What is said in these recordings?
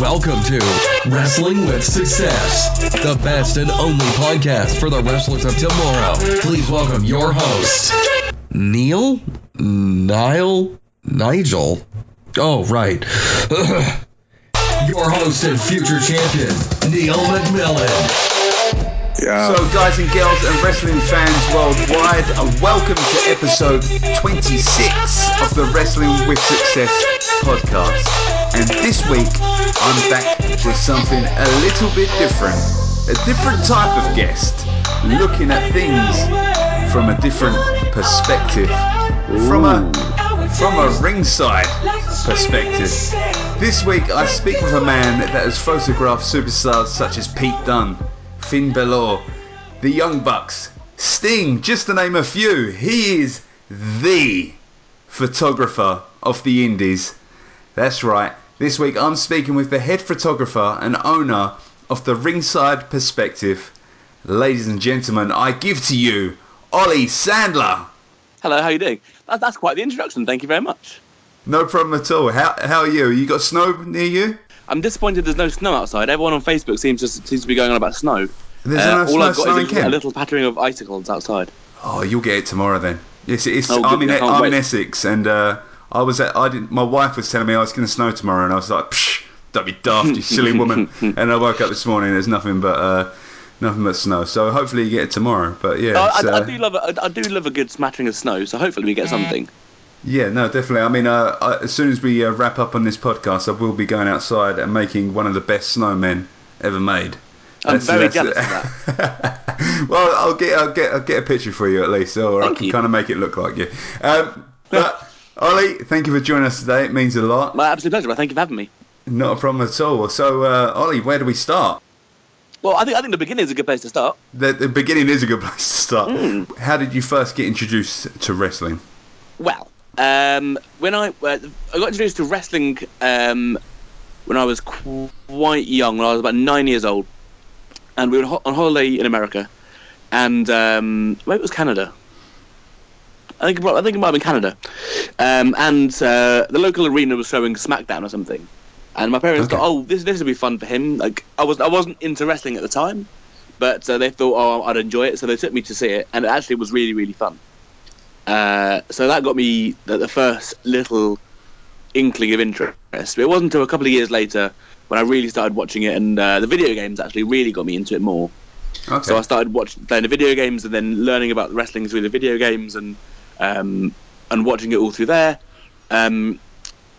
Welcome to Wrestling with Success, the best and only podcast for the wrestlers of tomorrow. Please welcome your host, Nigel? Oh, right. Your host and future champion, Neil McMillan. Yeah. So, guys and girls and wrestling fans worldwide, welcome to episode 26 of the Wrestling with Success podcast. And this week, I'm back with something a little bit different. A different type of guest, looking at things from a different perspective. From a ringside perspective. This week, I speak with a man that has photographed superstars such as Pete Dunne, Finn Balor, the Young Bucks, Sting, just to name a few. He is the photographer of the Indies. That's right. This week I'm speaking with the head photographer and owner of the Ringside Perspective. Ladies and gentlemen, I give to you Oli Sandler. Hello, how are you doing? That's quite the introduction. Thank you very much. No problem at all. How are you? You got snow near you? I'm disappointed there's no snow outside. Everyone on Facebook seems to be going on about snow. There's no all I've got snow is a little pattering of icicles outside. Oh, you'll get it tomorrow then. Yes, I'm in Essex, and my wife was telling me I was going to snow tomorrow, and I was like, psh, don't be daft, you silly woman. And I woke up this morning, there's nothing but snow. So hopefully you get it tomorrow. But yeah, I do love a good smattering of snow. So hopefully we get something. Yeah, no, definitely. I mean, as soon as we wrap up on this podcast, I will be going outside and making one of the best snowmen ever made. I'm very jealous of that. Well, I'll get a picture for you at least, or I can kind of make it look like you. But Oli, thank you for joining us today. It means a lot. My absolute pleasure. Thank you for having me. Not a problem at all. So, Oli, where do we start? Well, I think the beginning is a good place to start. The beginning is a good place to start. How did you first get introduced to wrestling? Well, when I got introduced to wrestling when I was quite young, when I was about 9 years old, and we were on holiday in America, and maybe it was Canada. I think it might have been Canada, and the local arena was showing SmackDown or something, and my parents thought, "Oh, this would be fun for him." Like I wasn't into wrestling at the time, but they thought, "Oh, I'd enjoy it," so they took me to see it, and it actually was really, really fun. So that got me the first little inkling of interest. But it wasn't until a couple of years later when I really started watching it, and the video games actually really got me into it more. Okay. So I started playing the video games, and then learning about wrestling through the video games, and watching it all through there. And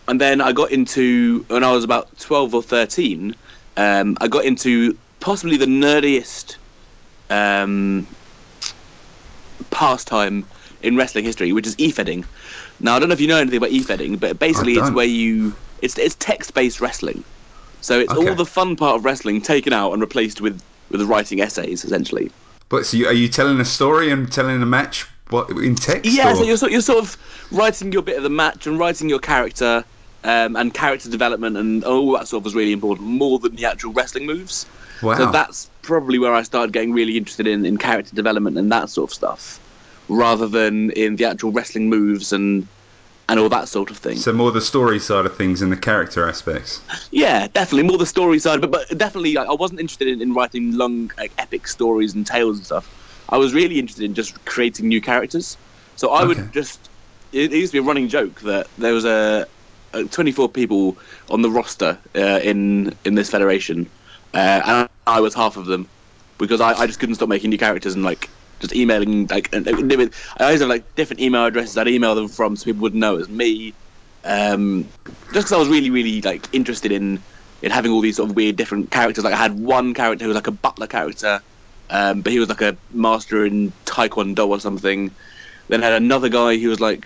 then I got into, when I was about 12 or 13, I got into possibly the nerdiest pastime in wrestling history, which is e-fedding. Now, I don't know if you know anything about e-fedding, but basically it's where it's text-based wrestling. So it's all the fun part of wrestling taken out and replaced with writing essays, essentially. But so are you telling a story and telling a match in text? Yeah, so you're sort of writing your bit of the match and writing your character, and character development and all that sort of was really important, more than the actual wrestling moves. Wow. So that's probably where I started getting really interested in character development and that sort of stuff, rather than in the actual wrestling moves and all that sort of thing. So more the story side of things and the character aspects. Yeah, definitely more the story side, but definitely I wasn't interested in writing long, epic stories and tales and stuff. I was really interested in just creating new characters. So I would just... It used to be a running joke that there was 24 people on the roster in this federation, and I was half of them, because I just couldn't stop making new characters and just emailing, I always have different email addresses I'd email them from so people would know it was me, just because I was really, really interested in having all these sort of weird different characters. I had one character who was a butler character, but he was a master in Taekwondo or something. Then I had another guy who was a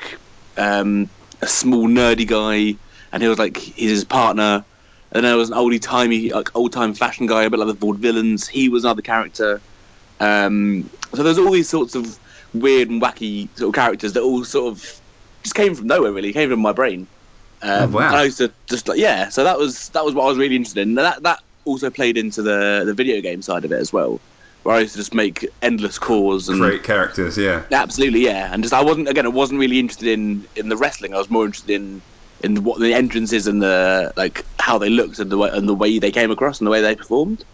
small nerdy guy, and he was he's his partner. And then there was an old-time fashion guy, a bit like the Vaudevillains. He was another character. So there's all these sorts of weird and wacky sort of characters that all sort of just came from nowhere, really. Came from my brain. Wow. And I used to just so that was what I was really interested in. And that also played into the video game side of it as well, where I used to just make endless cores and create characters. Yeah, absolutely, yeah. And just I wasn't really interested in the wrestling. I was more interested in what the entrances and the like how they looked and the way they came across and the way they performed.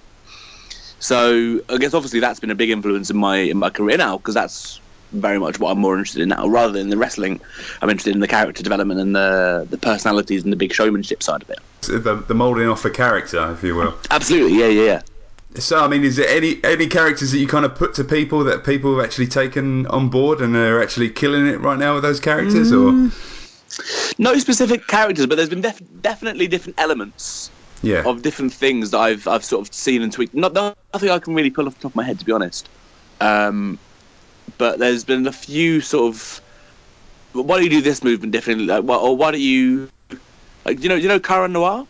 So I guess obviously that's been a big influence in my career now, because that's very much what I'm more interested in now, rather than the wrestling. I'm interested in the character development and the personalities and the big showmanship side of it. So the moulding off a character, if you will. Absolutely, yeah. So, I mean, is there any characters that you kind of put to people that people have actually taken on board and are actually killing it right now with those characters, or no specific characters, but there's been definitely different elements of different things that I've sort of seen and tweaked. Nothing I can really pull off the top of my head, to be honest. But there's been a few sort of, why do you do this movement differently? Like, or why do you, like, you know, Cara Noir?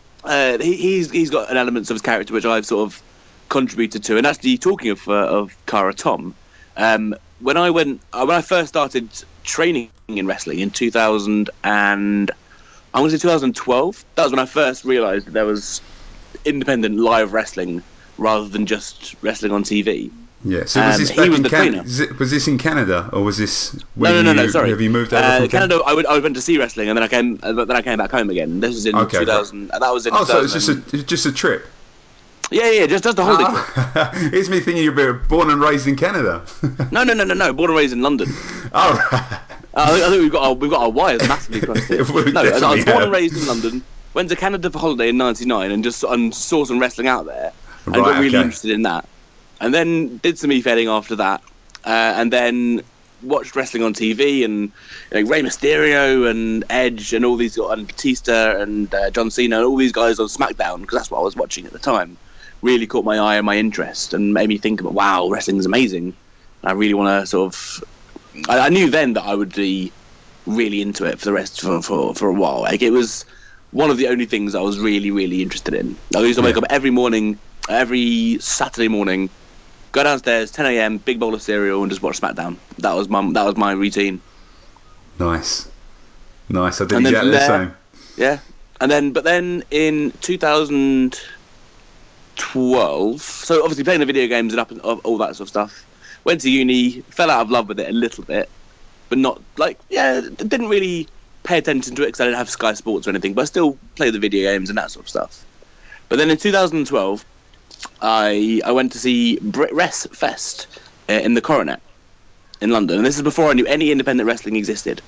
He's got an element of his character which I've sort of contributed to. And actually, talking of Cara Tom, when I first started training in wrestling in 2012, that was when I first realised that there was independent live wrestling rather than just wrestling on TV. Yeah, so was this back in Canada? Was this in Canada, or was this? No. Sorry, have you moved over from Canada? I went to see wrestling, and then I came back home again. This was in 2000. That was in. Oh, so it's just a trip. Yeah, just a holiday trip. It's me thinking you're born and raised in Canada. No. Born and raised in London. Oh, right. I think we've got our wires massively crossed here. No, I was born and raised in London. Went to Canada for holiday in '99 and just saw some wrestling out there, and got really interested in that. And then did some e-fading after that, and then watched wrestling on TV, and Rey Mysterio and Edge and all these, and Batista and John Cena and all these guys on SmackDown, because that's what I was watching at the time. Really caught my eye and my interest, and made me think about, wow, wrestling's amazing. I really want to sort of. I knew then that I would be really into it for the rest for a while. Like, it was one of the only things I was really, really interested in. I used to wake up every Saturday morning. Go downstairs, 10 a.m, big bowl of cereal, and just watch SmackDown. That was my routine. Nice. I did exactly the same. Yeah, but then in 2012, so obviously playing the video games and all that sort of stuff. Went to uni, fell out of love with it a little bit, but not didn't really pay attention to it because I didn't have Sky Sports or anything. But I still played the video games and that sort of stuff. But then in 2012. I went to see Brit Wres Fest in the Coronet in London, and this is before I knew any independent wrestling existed.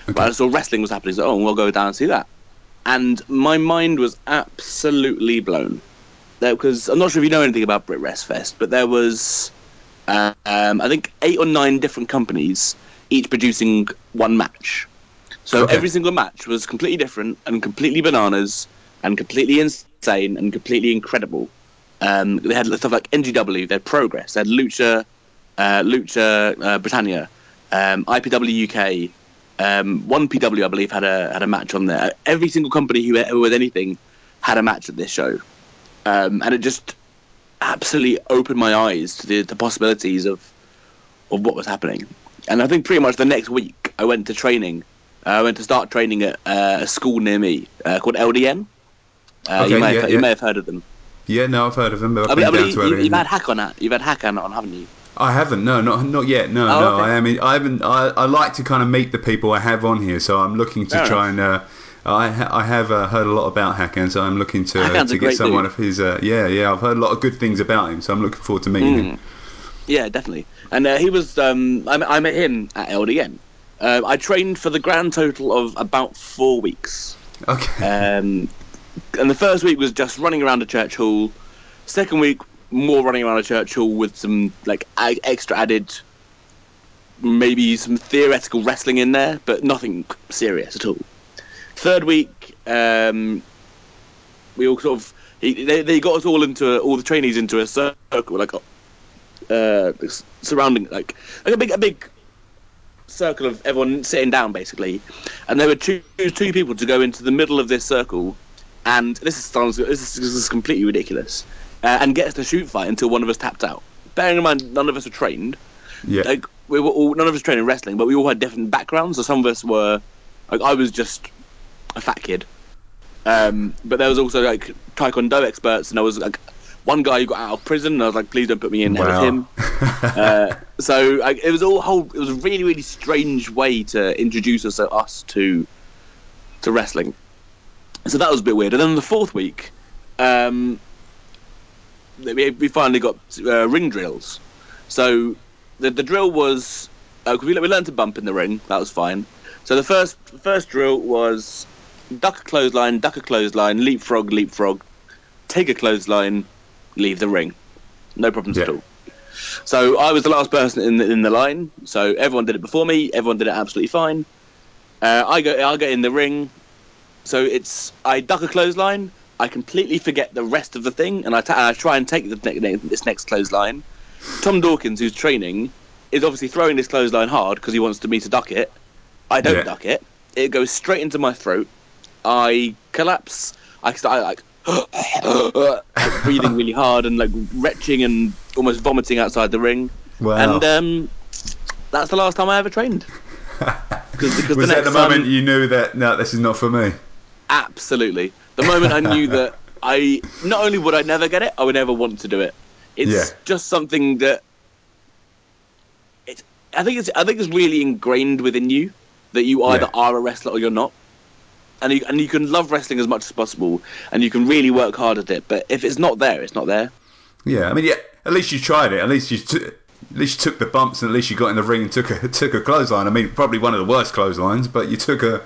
Okay. But I saw wrestling was happening, so we'll go down and see that. And my mind was absolutely blown, because I'm not sure if you know anything about Brit Wres Fest, but there was I think 8 or 9 different companies, each producing one match. So every single match was completely different and completely bananas and completely insane and completely incredible. They had stuff like NGW, they had Progress, they had Lucha Britannia, IPW UK, 1PW I believe had a match on there. Every single company who was anything had a match at this show, and it just absolutely opened my eyes to the possibilities of what was happening. And I think pretty much the next week I went to training. I went to start training at a school near me called LDN. You may have heard of them. Yeah, no, I've heard of them. But I believe you've had Hack on that. You've had Hack on, haven't you? I haven't. No, not yet. No. Okay. I haven't. I like to kind of meet the people I have on here, so I'm looking to try and. I have heard a lot about Hakan, so I'm looking to get someone of his. Yeah. I've heard a lot of good things about him, so I'm looking forward to meeting him. Yeah, definitely. And he was. I met him at LDN. I trained for the grand total of about 4 weeks. Okay. And the first week was just running around a church hall. Second week, more running around a church hall with some extra added, maybe some theoretical wrestling in there, but nothing serious at all. Third week, we all sort of they got us all the trainees into a circle, surrounding like a big circle of everyone sitting down basically, and they would choose 2 people to go into the middle of this circle. And this is completely ridiculous, and get us to shoot fight until one of us tapped out. Bearing in mind, none of us were trained. Yeah. None of us trained in wrestling, but we all had different backgrounds. So some of us were, I was just a fat kid, but there was also Taekwondo experts, and there was one guy who got out of prison, and I was like, please don't put me in there with him. So it was it was a really, really strange way to introduce us to wrestling. So that was a bit weird. And then the fourth week, we finally got ring drills. So the drill was we learned to bump in the ring. That was fine. So the first drill was duck a clothesline, leapfrog, take a clothesline, leave the ring. No problems at all. So I was the last person in the line. So everyone did it before me. Everyone did it absolutely fine. I get in the ring. So I duck a clothesline. I completely forget the rest of the thing, and I try and take this next clothesline. Tom Dawkins, who's training, is obviously throwing this clothesline hard because he wants me to duck it. I don't duck it. It goes straight into my throat. I collapse. I start breathing really hard and like retching and almost vomiting outside the ring. Wow. And that's the last time I ever trained. Because was that the moment you knew that no, this is not for me? Absolutely. The moment I knew that not only would I never get it, I would never want to do it. It's just something that I think it's really ingrained within you that you either are a wrestler or you're not. And you can love wrestling as much as possible, and you can really work hard at it. But if it's not there, it's not there. Yeah, I mean, at least you tried it. At least you took the bumps, and at least you got in the ring and took a clothesline. I mean, probably one of the worst clotheslines, but you took one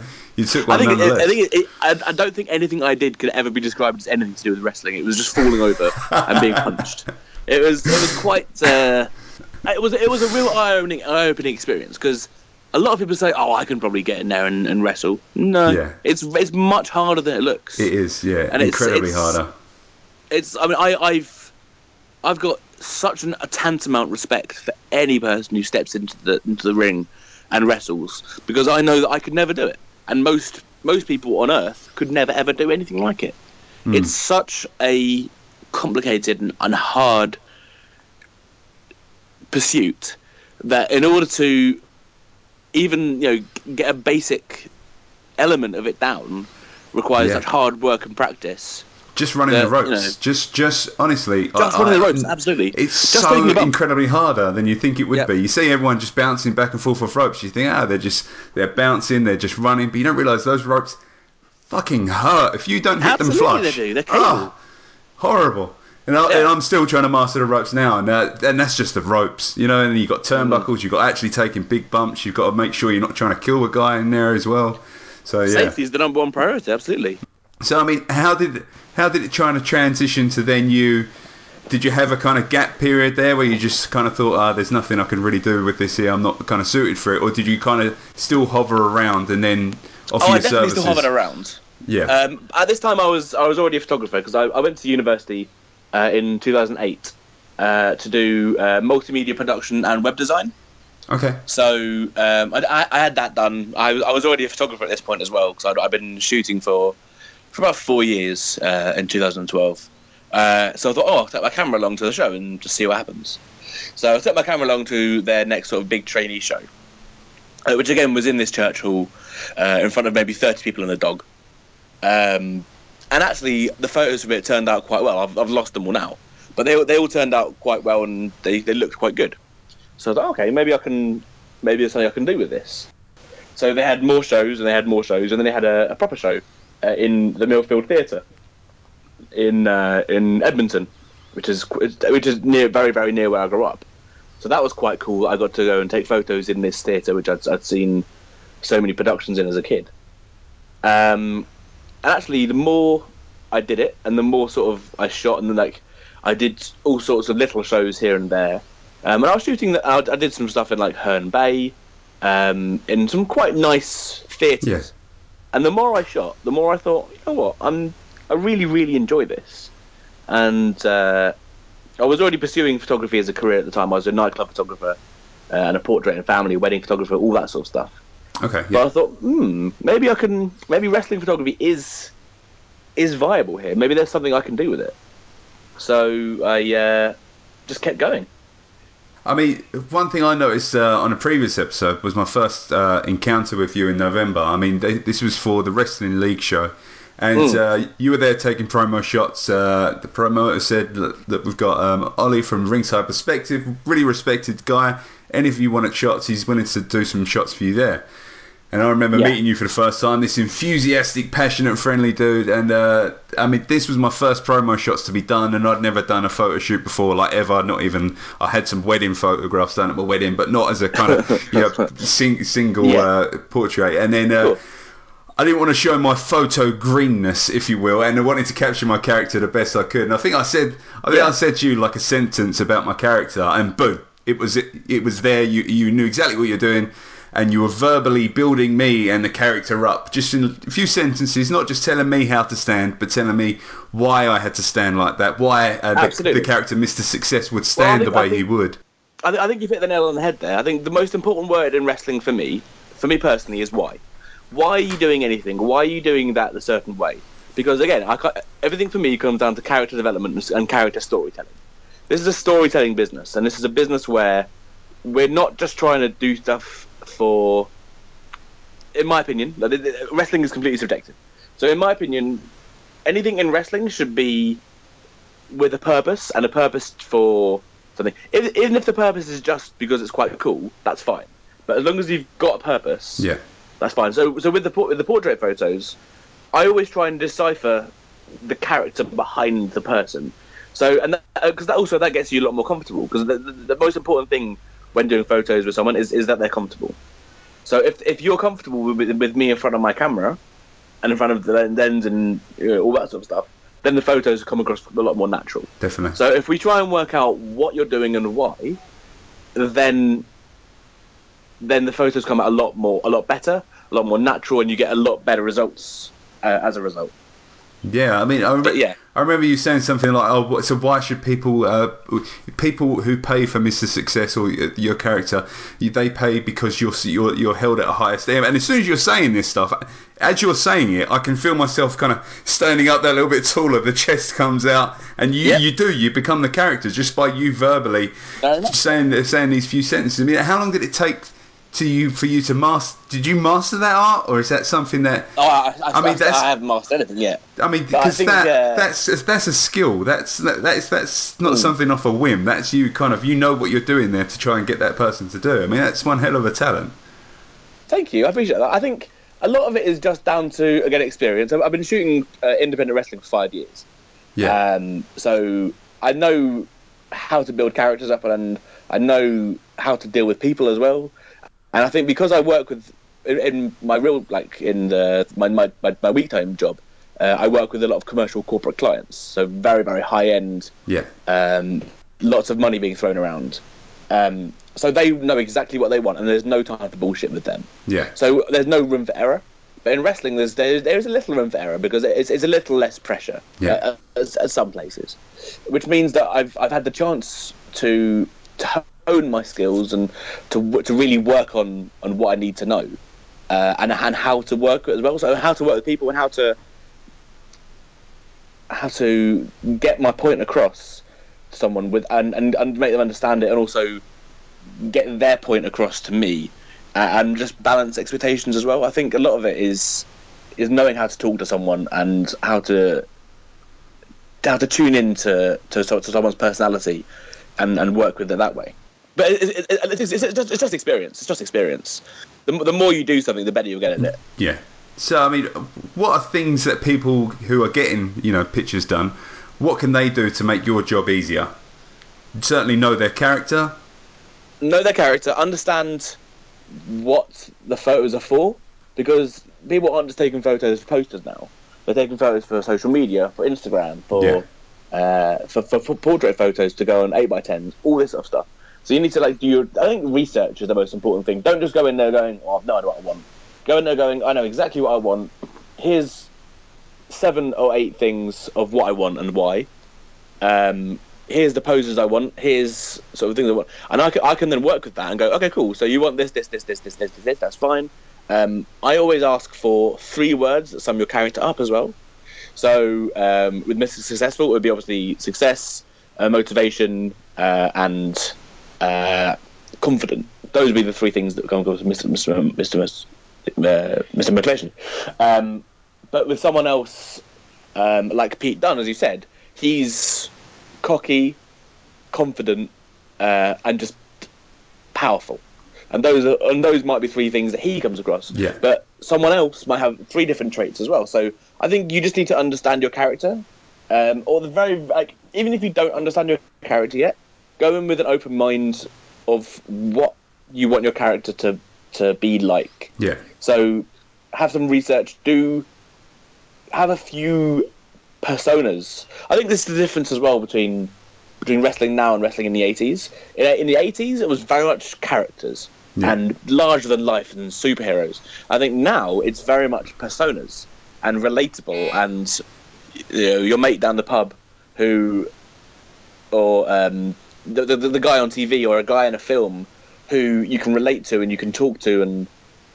nonetheless. I don't think anything I did could ever be described as anything to do with wrestling. It was just falling over and being punched. It was quite. It was a real eye-opening experience because. A lot of people say, "Oh, I can probably get in there and wrestle." No, it's much harder than it looks. It is, and incredibly harder. I mean, I've got such a tantamount respect for any person who steps into the ring and wrestles because I know that I could never do it, and most people on Earth could never ever do anything like it. It's such a complicated and hard pursuit that in order to even get a basic element of it down requires such hard work and practice. Just running the ropes, just honestly, running the ropes. Absolutely, it's just so incredibly harder than you think it would be. You see everyone just bouncing back and forth off ropes. You think, they're bouncing, they're just running, but you don't realise those ropes fucking hurt if you don't hit them flush. They do. They're cable. Horrible. And I'm still trying to master the ropes now, and that's just the ropes, and then you've got turnbuckles, you've got actually taking big bumps, you've got to make sure you're not trying to kill a guy in there as well. So safety is the number one priority, absolutely. So I mean, how did it try to transition to then did you have a kind of gap period there where you just kind of thought, there's nothing I can really do with this here, I'm not kind of suited for it, or did you kind of still hover around and then offer your services? I definitely still hovered around. Yeah. At this time I was already a photographer because I went to university in 2008 to do multimedia production and web design. Okay. So I had that done. I was already a photographer at this point as well because I'd been shooting for about 4 years in 2012. So I thought, I'll take my camera along to the show and just see what happens. So I took my camera along to their next sort of big trainee show, which again was in this church hall in front of maybe 30 people and a dog. And actually, the photos of it turned out quite well. I've lost them all now, but they all turned out quite well, and they looked quite good. So I thought, okay, maybe there's something I can do with this. So they had more shows, and then they had a proper show in the Millfield Theatre in Edmonton, which is near, very very near where I grew up. So that was quite cool. I got to go and take photos in this theatre, which I'd seen so many productions in as a kid. And actually, the more I did it, and the more sort of I shot, and then I did all sorts of little shows here and there. And I was shooting I did some stuff in Herne Bay, in some quite nice theatres. Yes. And the more I shot, the more I thought, you know what, I really really enjoy this. And I was already pursuing photography as a career at the time. I was a nightclub photographer, and a portrait and family wedding photographer, all that sort of stuff. Okay. But I thought, maybe wrestling photography is viable here. Maybe there's something I can do with it. So I just kept going. I mean, one thing I noticed on a previous episode was my first encounter with you in November. I mean, this was for the Wrestling League show, and you were there taking promo shots. The promoter said that we've got Oli from Ringside Perspective, really respected guy. And if you wanted shots, he's willing to do some shots for you there. And I remember meeting you for the first time, this enthusiastic, passionate, friendly dude. And I mean, this was my first promo shots to be done, and I'd never done a photo shoot before, like ever. Not even, I had some wedding photographs done at my wedding, but not as a kind of single portrait. And then I didn't want to show my photo greenness, if you will, and I wanted to capture my character the best I could. And I think I said to you like a sentence about my character, and boom, it was there. You knew exactly what you're doing. And you were verbally building me and the character up, just in a few sentences, not just telling me how to stand, but telling me why I had to stand like that, why the character Mr. Success would stand the way he would. I think you've hit the nail on the head there. I think the most important word in wrestling for me personally, is why. Why are you doing anything? Why are you doing that a certain way? Because, again, everything for me comes down to character development and character storytelling. This is a storytelling business, and this is a business where we're not just trying to do stuff for, in my opinion, wrestling is completely subjective. So in my opinion, anything in wrestling should be with a purpose, and a purpose for something. Even if the purpose is just because it's quite cool, that's fine. But as long as you've got a purpose, that's fine. So with the portrait photos, I always try and decipher the character behind the person. So, and because that gets you a lot more comfortable. Because the most important thing when doing photos with someone is that they're comfortable. So if you're comfortable with me in front of my camera and in front of the lens and all that sort of stuff, then the photos come across a lot more natural. Definitely. So if we try and work out what you're doing and why, then the photos come out a lot better, a lot more natural, and you get a lot better results as a result. Yeah, I mean, I remember you saying something like, "Oh, so why should people who pay for Mr. Success or your character, they pay because you're held at a higher standard?" And as soon as you're saying this stuff, as you're saying it, I can feel myself kind of standing up there a little bit taller. The chest comes out, and you become the character just by you verbally saying these few sentences. I mean, how long did it take for you to master? Did you master that art, or is that something that? I haven't mastered anything yet. I mean, because that's a skill. That's not something off a whim. That's you kind of what you're doing there to try and get that person to do. I mean, that's one hell of a talent. Thank you, I appreciate that. I think a lot of it is just down to, again, experience. I've been shooting independent wrestling for 5 years. Yeah. So I know how to build characters up, and I know how to deal with people as well. And I think because I work with, in my real, like in my week time job, I work with a lot of commercial corporate clients. So very, very high end. Yeah. Lots of money being thrown around. So they know exactly what they want, and there's no time for bullshit with them. Yeah. So there's no room for error. But in wrestling, there is a little room for error because it's a little less pressure. Yeah. At some places, which means that I've had the chance to hone my skills and to really work on what I need to know, and how to work as well. So how to work with people and how to get my point across to someone with and make them understand it, and also get their point across to me, and just balance expectations as well. I think a lot of it is knowing how to talk to someone and how to tune in to someone's personality and work with it that way. But it's just experience. It's just experience. The more you do something, the better you'll get at it. Yeah. So, I mean, what are things that people who are getting, pictures done, what can they do to make your job easier? Certainly know their character. Know their character. Understand what the photos are for. Because people aren't just taking photos for posters now. They're taking photos for social media, for Instagram, for portrait photos to go on 8x10s, all this sort of stuff. So you need to I think research is the most important thing. Don't just go in there going, I've no idea what I want. Go in there going, I know exactly what I want. Here's 7 or 8 things of what I want and why. Here's the poses I want. Here's sort of things I want. And I can then work with that and go, okay, cool. So you want this. That's fine. I always ask for 3 words that sum your character up as well. So with Mr. Successful, it would be obviously success, motivation, and confident. Those would be the 3 things that come across Mr. Motivation. But with someone else, like Pete Dunne, as you said, he's cocky, confident, and just powerful. and those might be 3 things that he comes across. Yeah. But someone else might have 3 different traits as well. So I think you just need to understand your character, or even if you don't understand your character yet, go in with an open mind of what you want your character to be like. Yeah. So have some research. Have a few personas. I think this is the difference as well between wrestling now and wrestling in the 80s. In the 80s, it was very much characters and larger than life and superheroes. I think now it's very much personas and relatable, and your mate down the pub or the guy on TV or a guy in a film who you can relate to and you can talk to and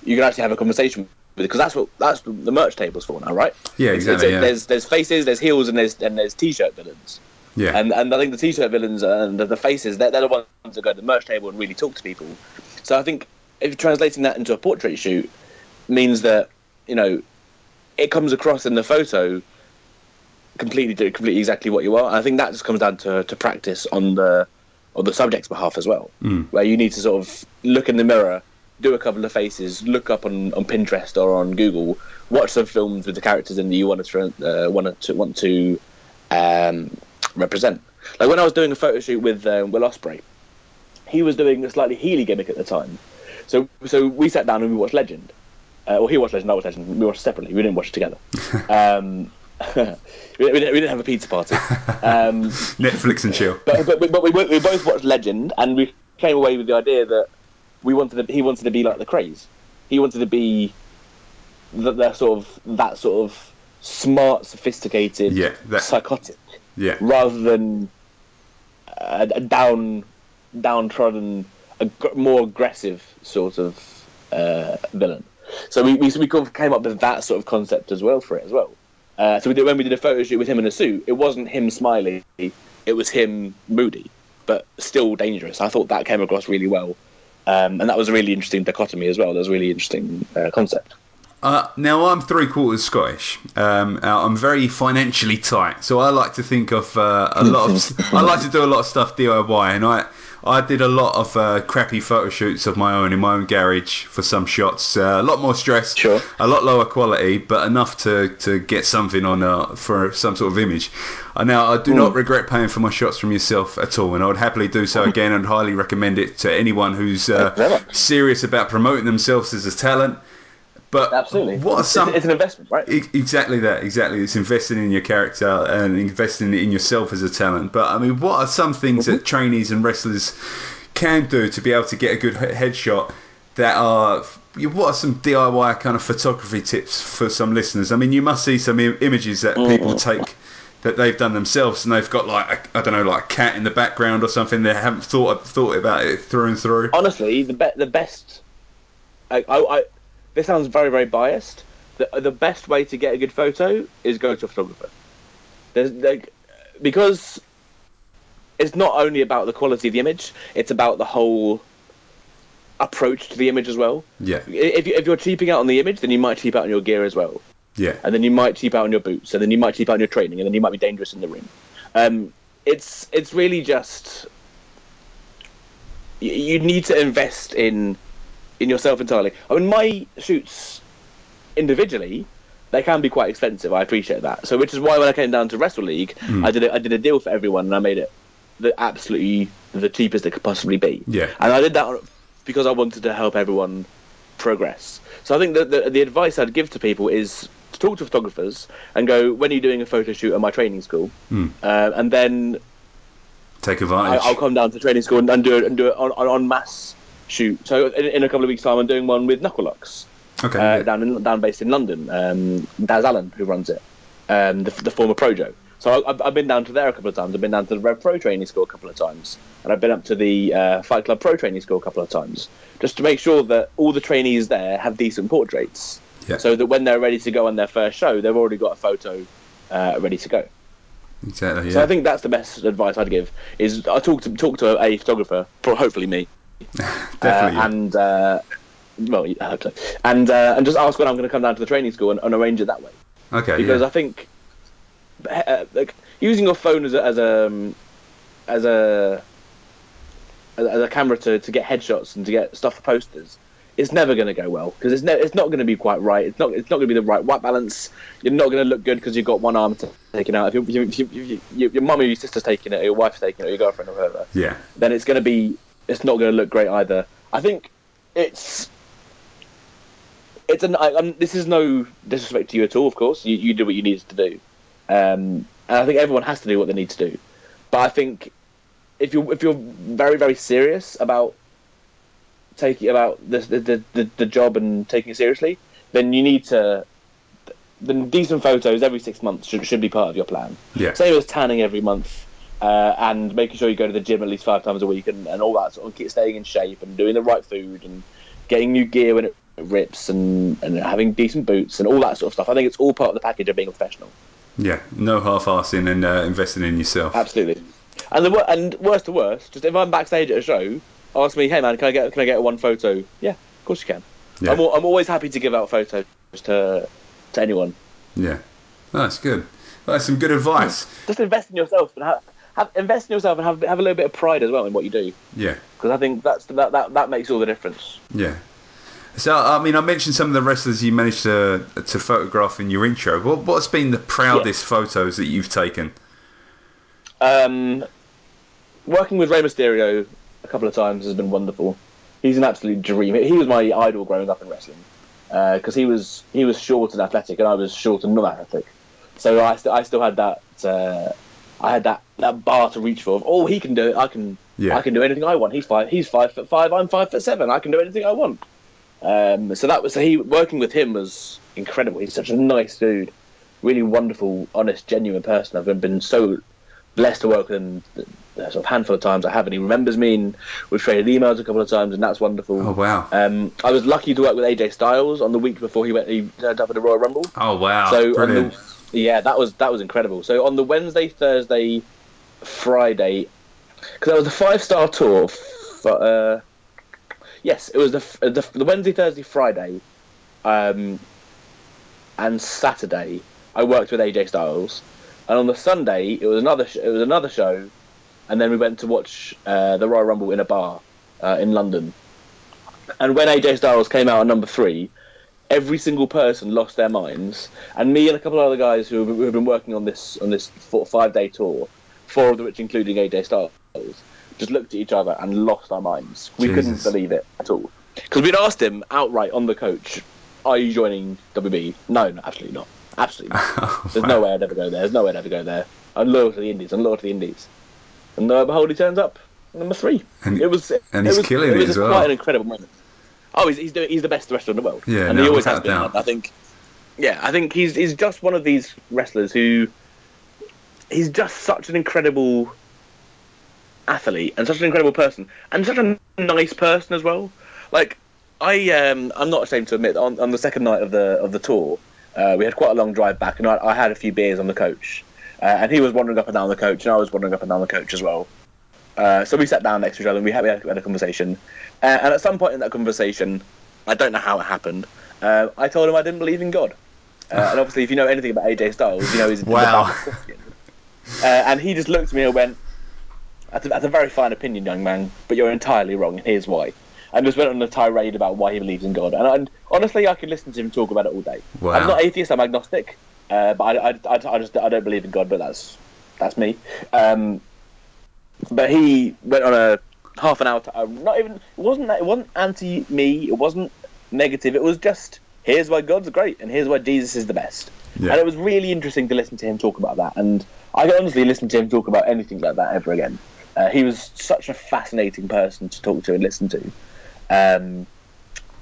you can actually have a conversation with, because that's the merch table's for now, right? Yeah, exactly. There's faces, there's heels, and there's t-shirt villains. Yeah. And I think the t-shirt villains and the faces, they're the ones that go to the merch table and really talk to people. So I think if translating that into a portrait shoot means that, it comes across in the photo completely exactly what you are. And I think that just comes down to practice on the subject's behalf as well, where you need to sort of look in the mirror, do a couple of faces, look up on Pinterest or on Google, watch some films with the characters in that you want to represent. Like when I was doing a photo shoot with Will Ospreay, he was doing a slightly Healy gimmick at the time. So we sat down and we watched Legend. Or he watched Legend, I watched Legend. We watched separately. We didn't watch it together. we didn't have a pizza party. Netflix and chill. But we both watched Legend, and we came away with the idea that he wanted to be like the Craze. He wanted to be that sort of smart, sophisticated, psychotic, rather than a downtrodden, more aggressive sort of villain. So we kind of came up with that sort of concept as well for it as well. So when we did a photo shoot with him in a suit, it wasn't him smiley, it was him moody, but still dangerous. I thought that came across really well. And that was a really interesting dichotomy as well. That was a really interesting concept. Now, I'm 3/4 Scottish. I'm very financially tight, so I like to think of I like to do a lot of stuff DIY, and I did a lot of crappy photo shoots of my own in my own garage for some shots. A lot more stress, sure, a lot lower quality, but enough to get something on for some sort of image. Now, I do not regret paying for my shots from yourself at all, and I would happily do so again and highly recommend it to anyone who's serious about promoting themselves as a talent. But absolutely, it's an investment, right? Exactly that. Exactly, it's investing in your character and investing in yourself as a talent. But I mean, what are some things that trainees and wrestlers can do to be able to get a good headshot? What are some DIY kind of photography tips for some listeners? I mean, you must see some images that people take that they've done themselves, and they've got like a cat in the background or something. They haven't thought about it through and through. Honestly, the best. This sounds very, very biased. The best way to get a good photo is go to a photographer. Because it's not only about the quality of the image, it's about the whole approach to the image as well. Yeah. If you're cheaping out on the image, then you might cheap out on your gear as well. Yeah. And then you might cheap out on your boots, and then you might cheap out on your training, and then you might be dangerous in the ring. It's really just you need to invest in yourself entirely. I mean, my shoots individually, they can be quite expensive. I appreciate that. So, which is why when I came down to Wrestle League, I did a deal for everyone, and I made it absolutely the cheapest it could possibly be. Yeah. And I did that because I wanted to help everyone progress. So I think that the advice I'd give to people is to talk to photographers and go, when are you doing a photo shoot at my training school? And then take advantage. I'll come down to training school and do it en masse shoot. So in a couple of weeks' time, I'm doing one with Knuckle-Lux, down based in London. Daz Allen, who runs it, the former Projo. So I've been down to there a couple of times. I've been down to the Rev Pro training school a couple of times, and I've been up to the Fight Club Pro training school a couple of times, just to make sure that all the trainees there have decent portraits, so that when they're ready to go on their first show, they've already got a photo ready to go. Exactly. Yeah. So I think that's the best advice I'd give: is I talk to a photographer, hopefully me. Definitely, and I hope so. And just ask when I'm going to come down to the training school and arrange it that way. Okay. Because I think using your phone as a a camera to get headshots and to get stuff for posters, it's never going to go well because it's not going to be quite right. It's not going to be the right white balance. You're not going to look good because you've got one arm taken out. If your mum or your sister's taking it, or your wife's taking it, or your girlfriend or whoever, then it's not going to look great either. I think this is no disrespect to you at all. Of course, you do what you need to do, and I think everyone has to do what they need to do. But I think if you're very, very serious about the job and taking it seriously, then you need to. Then decent photos every 6 months should be part of your plan. Yeah. Same as tanning every month, and making sure you go to the gym at least 5 times a week, and all that sort of staying in shape and doing the right food and getting new gear when it rips and having decent boots and all that sort of stuff. I think it's all part of the package of being a professional. Yeah, no half-assing and investing in yourself. Absolutely. And worst to worst, just if I'm backstage at a show, ask me, hey man, can I get one photo? Yeah, of course you can. Yeah. I'm always happy to give out photos to anyone. Yeah, that's good. That's some good advice. Just invest in yourself and have a little bit of pride as well in what you do. Yeah, because I think that makes all the difference. Yeah. So I mean, I mentioned some of the wrestlers you managed to photograph in your intro. What's been the proudest photos that you've taken? Working with Rey Mysterio a couple of times has been wonderful. He's an absolute dream. He was my idol growing up in wrestling because he was short and athletic, and I was short and not athletic. So I still had that. I had that bar to reach for. Oh, he can do it. I can do anything I want. He's 5'5". I'm 5'7". I can do anything I want. Working with him was incredible. He's such a nice dude, really wonderful, honest, genuine person. I've been so blessed to work with him a sort of handful of times I have, and he remembers me, and we've traded emails a couple of times, and that's wonderful. Oh wow! I was lucky to work with AJ Styles on the week before he turned up at the Royal Rumble. Oh wow! So brilliant. That was incredible. So on the Wednesday, Thursday, Friday, because that was the 5-star tour. Yes, it was the Wednesday, Thursday, Friday, and Saturday. I worked with AJ Styles, and on the Sunday it was another show, and then we went to watch the Royal Rumble in a bar in London. And when AJ Styles came out at number 3, every single person lost their minds, and me and a couple of other guys who have been working on this 5-day tour, 4 of which including AJ Styles, just looked at each other and lost our minds. We couldn't believe it at all. Because we'd asked him outright on the coach, are you joining WB? No, absolutely not. Absolutely not. There's no way I'd ever go there. I'm loyal to the Indies. And lo and behold, he turns up number 3. And he's killing it as well. It was quite an incredible moment. Oh, he's the best wrestler in the world. Yeah, and he always has been. I think he's just one of these wrestlers who he's just such an incredible athlete and such an incredible person and such a nice person as well. Like I'm not ashamed to admit on the second night of the tour, we had quite a long drive back, and I had a few beers on the coach, and he was wandering up and down the coach, and I was wandering up and down the coach as well. So we sat down next to each other and we had a conversation, and at some point in that conversation, I don't know how it happened, I told him I didn't believe in God, and obviously if you know anything about AJ Styles, you know he's wow. And he just looked at me and went, that's a very fine opinion, young man, but you're entirely wrong, and here's why. And just went on a tirade about why he believes in God. And honestly, I could listen to him talk about it all day. Wow. I'm not atheist, I'm agnostic, but I don't believe in God, but that's me. But he went on a half an hour. It wasn't anti me. It wasn't negative. It was just, here's why God's great, and here's why Jesus is the best. Yeah. And it was really interesting to listen to him talk about that. And I could honestly listen to him talk about anything like that ever again. He was such a fascinating person to talk to and listen to.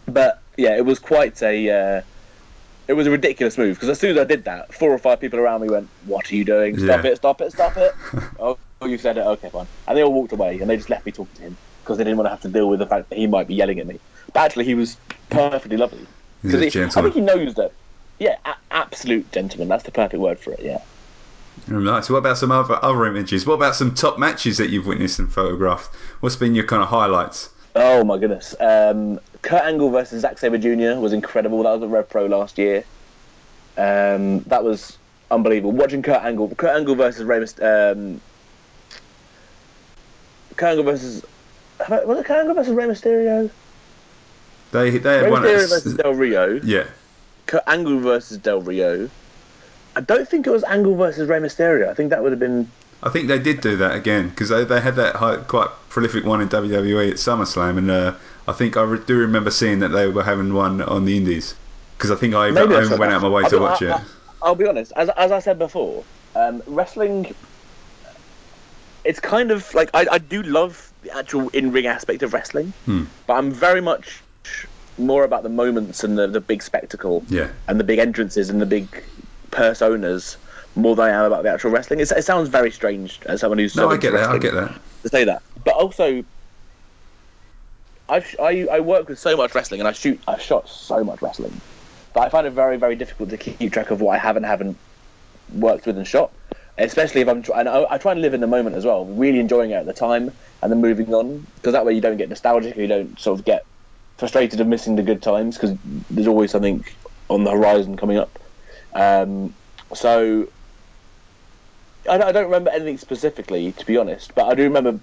But yeah, it was quite it was a ridiculous move, because as soon as I did that, 4 or 5 people around me went, "What are you doing? Stop it!" Oh, you said it. Okay, fine. And they all walked away, and they just left me talking to him because they didn't want to have to deal with the fact that he might be yelling at me. But actually, he was perfectly lovely. He's a gentleman. I think he knows that. Yeah, absolute gentleman. That's the perfect word for it. Yeah. Nice. What about some other images? What about some top matches that you've witnessed and photographed? What's been your kind of highlights? Oh my goodness. Kurt Angle versus Zack Sabre Jr. was incredible. That was at Rev Pro last year. That was unbelievable. Watching Kurt Angle versus Kurt Angle versus Was it Angle versus Rey Mysterio? They had Rey one Mysterio versus Del Rio. Yeah. Angle versus Del Rio. I don't think it was Angle versus Rey Mysterio. I think that would have been... I think they did do that again, because they had that quite prolific one in WWE at SummerSlam, and I think I do remember seeing that they were having one on the Indies, because I think I went out of my way to watch it. I'll be honest, as I said before, wrestling, it's kind of like, I do love the actual in-ring aspect of wrestling, but I'm very much more about the moments and the big spectacle, and the big entrances and the big personas, more than I am about the actual wrestling. It sounds very strange as someone who's... No, I get that. To say that. But also, I work with so much wrestling, and I've shot so much wrestling, but I find it very, very difficult to keep track of what I haven't worked with and shot. Especially if I try and live in the moment as well, really enjoying it at the time, and then moving on, because that way you don't get nostalgic, or you don't sort of get frustrated of missing the good times, because there's always something on the horizon coming up. So I don't remember anything specifically, to be honest, but I do remember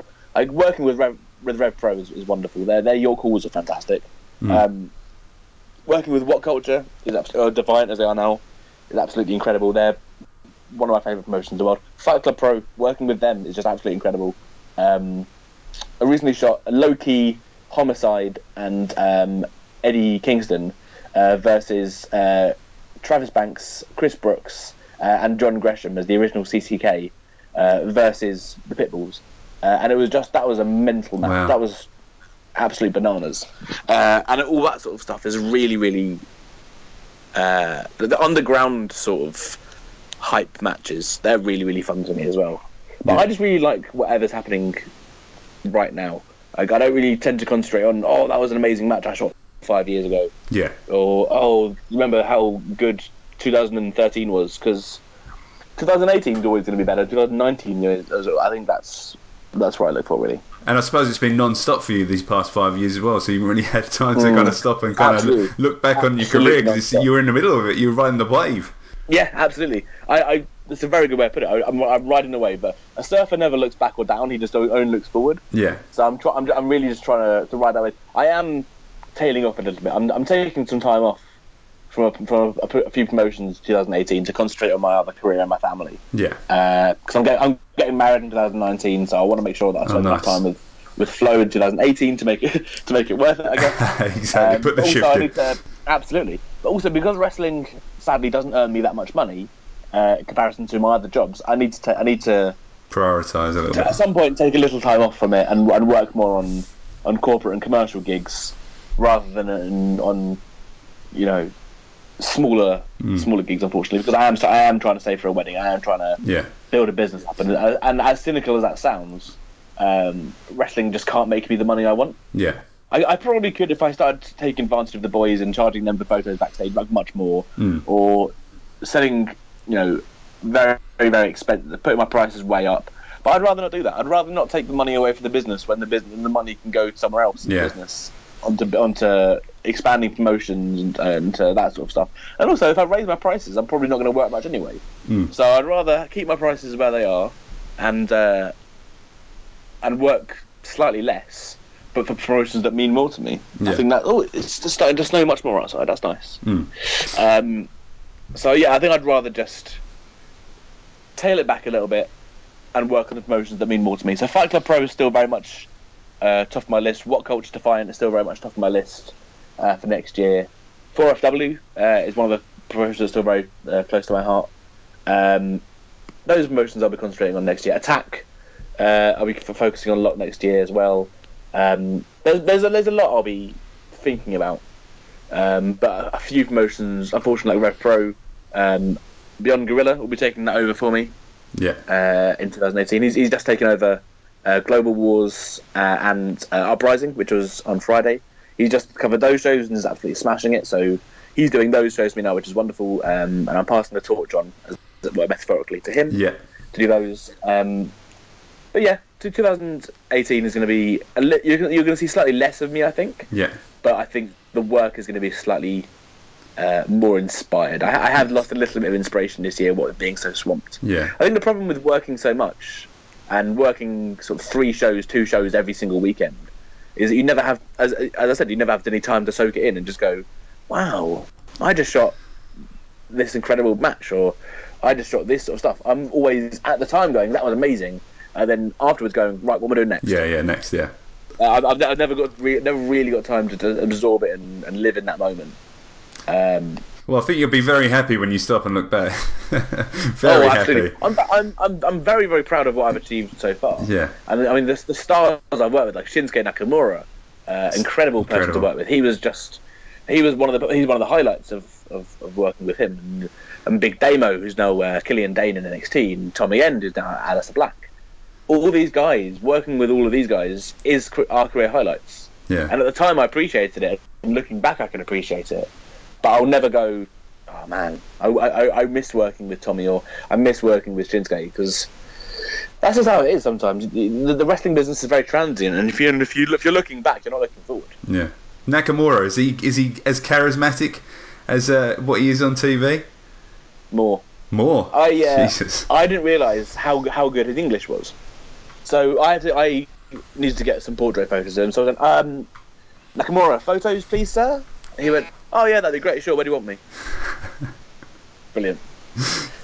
working with Rev Pro is wonderful. Their Your Calls are fantastic. Working with What Culture is Defiant, as they are now, is absolutely incredible. They're one of my favourite promotions in the world. Fight Club Pro, working with them is just absolutely incredible. I recently shot a low-key Homicide and Eddie Kingston versus Travis Banks, Chris Brooks, and John Gresham as the original CCK versus the Pitbulls, and that was a mental match. Wow. That was absolute bananas, and all that sort of stuff is really, really the underground sort of hype matches. They're really, really fun to me as well. But I just really like whatever's happening right now. Like, I don't really tend to concentrate on, that was an amazing match I shot 5 years ago. Yeah. Or, remember how good 2013 was, because 2018 is always going to be better. 2019, I think that's what I look for, really. And I suppose it's been non-stop for you these past 5 years as well, so you haven't really had time to kind of stop and kind of look back on your career, because you were in the middle of it. You were riding the wave. Yeah, absolutely. It's a very good way to put it. I'm riding the wave, but a surfer never looks back or down. He just only looks forward. Yeah. So I'm really just trying to ride that wave. I am tailing off a little bit. I'm taking some time off from a few promotions 2018 to concentrate on my other career and my family. Yeah. Because I'm getting married in 2019, so I want to make sure that I spend enough time with Flo in 2018 to make it worth it, I guess. Exactly. Put the shift in. Absolutely. But also, because wrestling sadly doesn't earn me that much money in comparison to my other jobs, I need to prioritise a little bit. At some point, take a little time off from it and work more on corporate and commercial gigs rather than on smaller gigs, unfortunately, because I am trying to save for a wedding. I am trying to build a business up, and as cynical as that sounds, wrestling just can't make me the money I want. Yeah. I probably could if I started taking advantage of the boys and charging them for photos backstage like much more, or selling, very, very expensive, putting my prices way up. But I'd rather not do that. I'd rather not take the money away from the business when the money can go somewhere else in the business, onto expanding promotions and that sort of stuff. And also, if I raise my prices, I'm probably not going to work much anyway. So I'd rather keep my prices where they are, and work slightly less, but for promotions that mean more to me. I think that it's just starting to snow much more outside. That's nice. So yeah, I think I'd rather just tail it back a little bit and work on the promotions that mean more to me. So Fight Club Pro is still very much top of my list. What Culture Defiant is still very much top of my list for next year. 4FW is one of the promotions that's still very close to my heart. Those promotions I'll be concentrating on next year. Attack, I'll be focusing on a lot next year as well. There's a lot I'll be thinking about, but a few promotions, unfortunately, like Rev Pro, Beyond Gorilla will be taking that over for me. Yeah. In 2018, he's just taken over Global Wars and Uprising, which was on Friday. He's just covered those shows and is absolutely smashing it. So he's doing those shows for me now, which is wonderful. And I'm passing the torch on, metaphorically, to him to do those. But yeah, 2018 is going to be you're going to see slightly less of me, I think. Yeah. But I think the work is going to be slightly more inspired. I have lost a little bit of inspiration this year, being so swamped. Yeah. I think the problem with working so much and working sort of 2 shows every single weekend is that you never have, as I said, you never have any time to soak it in and just go, wow, I just shot this incredible match, or I just shot this sort of stuff. I'm always at the time going, that was amazing, and then afterwards going, right, what am I doing next? Next. I've never really got time to absorb it and live in that moment. Well, I think you'll be very happy when you stop and look back. Very happy. I'm very, very proud of what I've achieved so far. Yeah. And I mean, the stars I've worked with, like Shinsuke Nakamura, incredible person to work with. He's one of the highlights of working with him. And Big Damo, who's now Killian Dane in NXT, and Tommy End, who's now Aleister Black. All these guys, working with all of these guys, is our career highlights. Yeah. And at the time, I appreciated it. And looking back, I can appreciate it. But I'll never go, oh man, I miss working with Tommy, or I miss working with Shinsuke, because that's just how it is sometimes. The wrestling business is very transient, and if you're looking back, you're not looking forward. Yeah. Nakamura, is he as charismatic as what he is on TV? More. Jesus. I didn't realise how good his English was. So I needed to get some portrait photos of him. So I was like, Nakamura, photos please, sir? And he went, oh yeah, that'd be great, sure, where do you want me? Brilliant.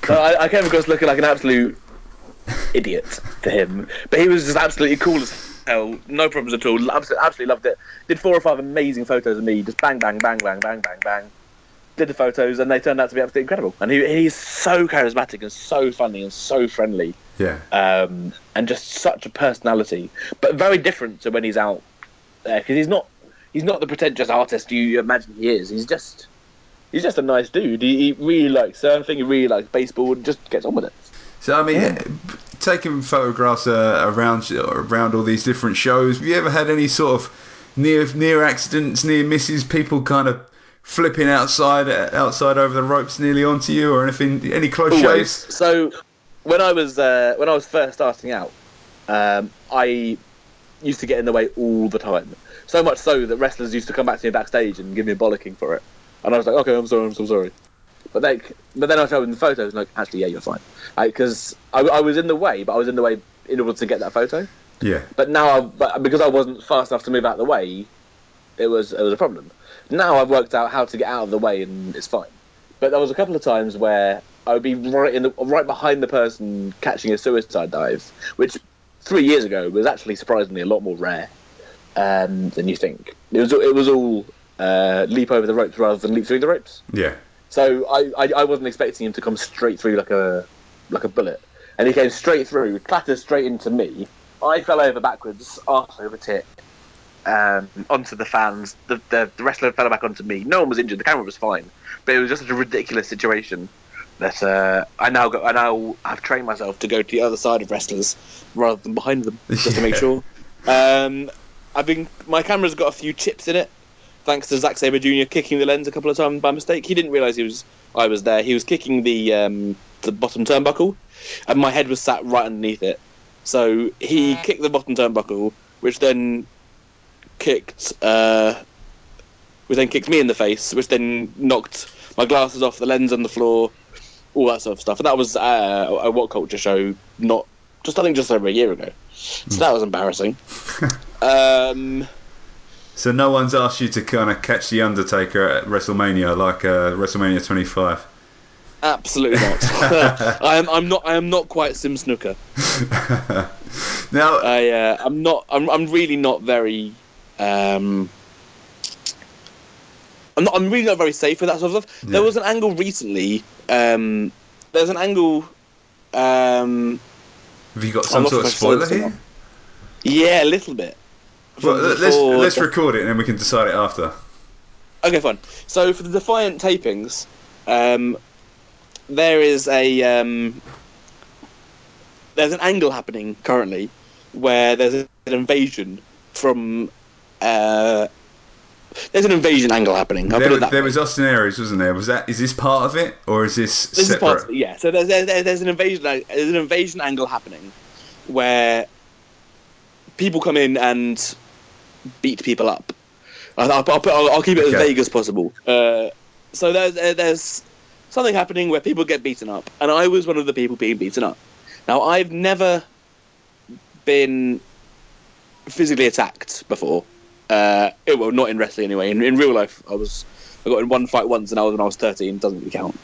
So I came across looking like an absolute idiot to him, but he was just absolutely cool as hell, no problems at all, absolutely loved it. Did 4 or 5 amazing photos of me, just bang, bang, bang, bang, bang, bang, bang. Did the photos, and they turned out to be absolutely incredible. And he's so charismatic and so funny and so friendly. Yeah. And just such a personality, but very different to when he's out there, because he's not the pretentious artist you imagine he is. He's just a nice dude. He really likes surfing, he really likes baseball, and just gets on with it. So I mean, taking photographs around all these different shows, have you ever had any sort of near accidents, near misses, people kind of flipping outside over the ropes nearly onto you, or anything? Any close Always. shaves? So when I was first starting out, I used to get in the way all the time. So much so that wrestlers used to come back to me backstage and give me a bollocking for it. And I was like, okay, I'm so sorry. But then I showed them the photos and like, actually, yeah, you're fine. Because I was in the way, but I was in the way in order to get that photo. Yeah. But now, because I wasn't fast enough to move out of the way, it was a problem. Now I've worked out how to get out of the way and it's fine. But there was a couple of times where I would be right behind the person catching a suicide dive, which 3 years ago was actually surprisingly a lot more rare than you think. It was all leap over the ropes rather than leap through the ropes. Yeah. So I wasn't expecting him to come straight through like a bullet, and he came straight through, clattered straight into me. I fell over backwards, arse over tit, onto the fans. The wrestler fell back onto me. No one was injured. The camera was fine, but it was just such a ridiculous situation that I now have trained myself to go to the other side of wrestlers rather than behind them, just to make sure. My camera's got a few chips in it, thanks to Zack Sabre Jr. kicking the lens a couple of times by mistake. He didn't realise I was there. He was kicking the bottom turnbuckle, and my head was sat right underneath it. So he kicked the bottom turnbuckle, which then kicked me in the face, which then knocked my glasses off, the lens on the floor, all that sort of stuff. And that was a What Culture show, I think just over a year ago. So that was embarrassing. So no one's asked you to kind of catch the Undertaker at WrestleMania, like WrestleMania 25? Absolutely not. I am not quite Sim Snooker. Now I'm really not very. I'm really not very safe with that sort of stuff. Yeah. There was an angle recently. There's an angle. Have you got some sort of spoiler here? Yeah, a little bit. Well, let's record it and then we can decide it after. Okay, fine. So for the Defiant tapings, there's an angle happening currently where there's an invasion from. There's an invasion angle happening. There was Austin Aries, wasn't there? Is this part of it, or is this separate? This is part of it, yeah. So there's an invasion. There's an invasion angle happening where people come in and beat people up. I'll keep it as vague as possible. So there's something happening where people get beaten up, and I was one of the people being beaten up. Now, I've never been physically attacked before. Well, not in wrestling anyway. In real life, I got in one fight once, and I was when I was 13. Doesn't really count.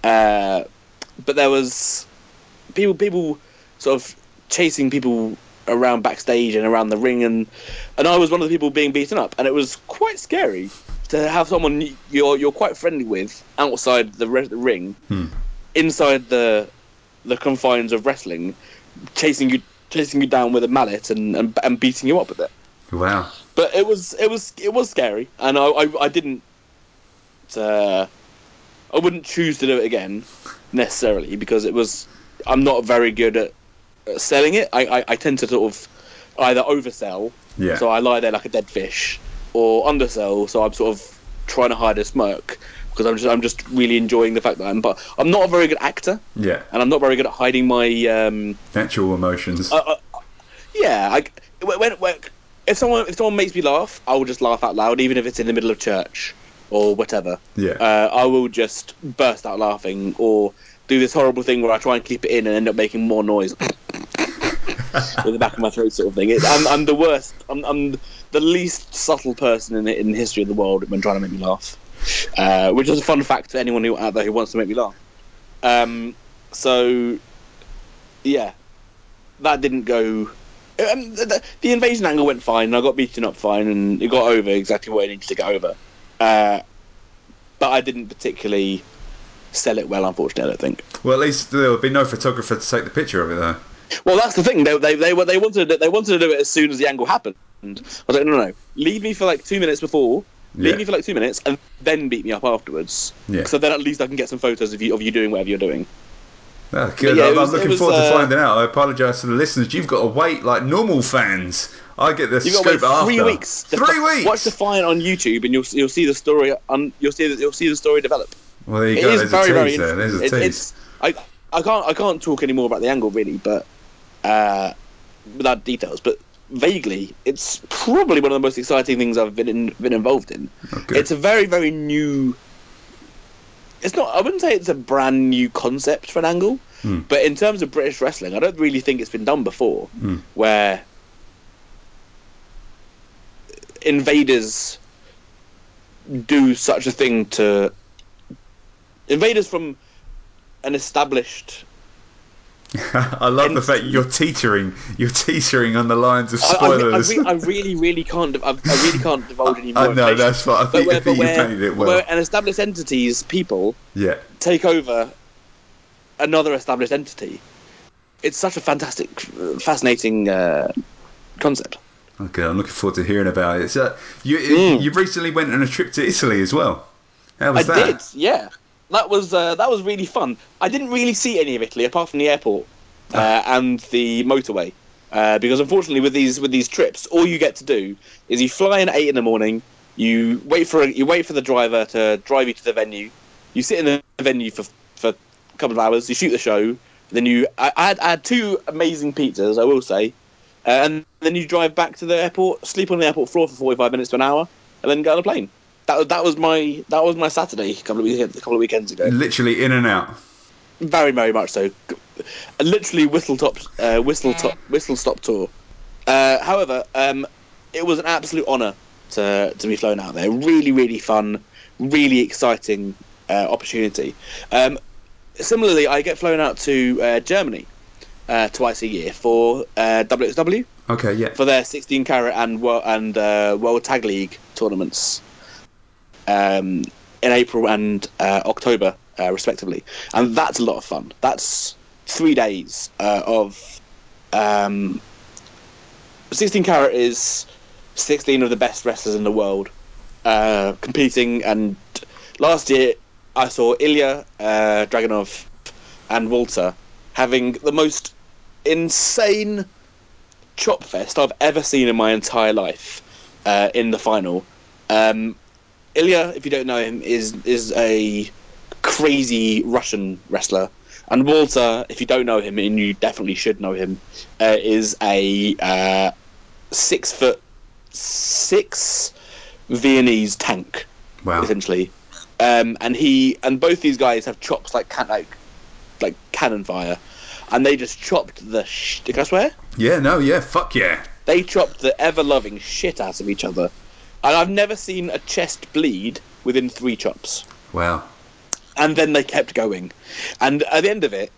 But there was people sort of chasing people around backstage and around the ring, and I was one of the people being beaten up, and it was quite scary to have someone you're quite friendly with outside the ring, inside the confines of wrestling, chasing you down with a mallet and beating you up with it. Wow! But it was scary, and I didn't. I wouldn't choose to do it again necessarily, because I'm not very good at selling it. I tend to sort of either oversell, so I lie there like a dead fish, or undersell, so I'm sort of trying to hide a smirk, because I'm just really enjoying the fact that I'm not a very good actor, and I'm not very good at hiding my natural emotions. If someone makes me laugh, I will just laugh out loud, even if it's in the middle of church or whatever. I will just burst out laughing, or do this horrible thing where I try and keep it in and end up making more noise with the back of my throat, sort of thing. I'm the worst. I'm the least subtle person in the history of the world when trying to make me laugh, which is a fun fact to anyone out there who wants to make me laugh. So yeah, that didn't go. The invasion angle went fine, and I got beaten up fine, and it got over exactly what it needed to get over. But I didn't particularly sell it well, unfortunately, I don't think. Well, at least there would be no photographer to take the picture of it, though. Well, that's the thing. They wanted to do it as soon as the angle happened. I was like, no. Leave me for like 2 minutes before. Leave me for like 2 minutes, and then beat me up afterwards. Yeah. So then at least I can get some photos of you doing whatever you're doing. Oh, good. Yeah, I'm looking forward to finding out. I apologise to the listeners. You've got to wait like normal fans. I get the scoop after 3 weeks. 3 weeks. Watch the fight on YouTube, and you'll see the story. You'll see the story develop. Well, there you go. There's a tease there. There's a tease. I can't talk any more about the angle really, but without details. But vaguely, it's probably one of the most exciting things I've been involved in. Okay. It's a very, very new. It's not. I wouldn't say it's a brand new concept for an angle, but in terms of British wrestling, I don't really think it's been done before, where invaders do such a thing to invaders from an established. I love the fact you're teetering on the lines of spoilers. I really can't divulge any more. No, that's fine. I think you painted it well. Where an established entity's people take over another established entity. It's such a fascinating concept. Okay, I'm looking forward to hearing about it. So you recently went on a trip to Italy as well. How was that? I did, yeah. That was really fun. I didn't really see any of Italy apart from the airport and the motorway, because unfortunately with these trips, all you get to do is you fly in at 8 a.m. You wait for the driver to drive you to the venue. You sit in the venue for a couple of hours. You shoot the show. Then I had 2 amazing pizzas, I will say, and then you drive back to the airport, sleep on the airport floor for 45 minutes to an hour, and then get on a plane. That was my Saturday a couple of weekends ago. Literally in and out. Very, very much so. Literally whistle stop tour. However, it was an absolute honour to be flown out there. Really, really fun, really exciting opportunity. Similarly, I get flown out to Germany twice a year for WXW. Okay, yeah. For their 16 carat and World Tag League tournaments. In April and October, respectively, and that's a lot of fun. That's 3 days of 16 carat is 16 of the best wrestlers in the world competing. And last year, I saw Ilya Dragunov and Walter having the most insane chop fest I've ever seen in my entire life in the final. Ilya, if you don't know him, is a crazy Russian wrestler, and Walter, if you don't know him, and you definitely should know him, is a 6'6" Viennese tank, essentially. And both these guys have chops like cannon fire, and they just chopped can I swear? Yeah, no, yeah, fuck yeah. They chopped the ever-loving shit out of each other. And I've never seen a chest bleed within 3 chops. Wow. And then they kept going. And at the end of it,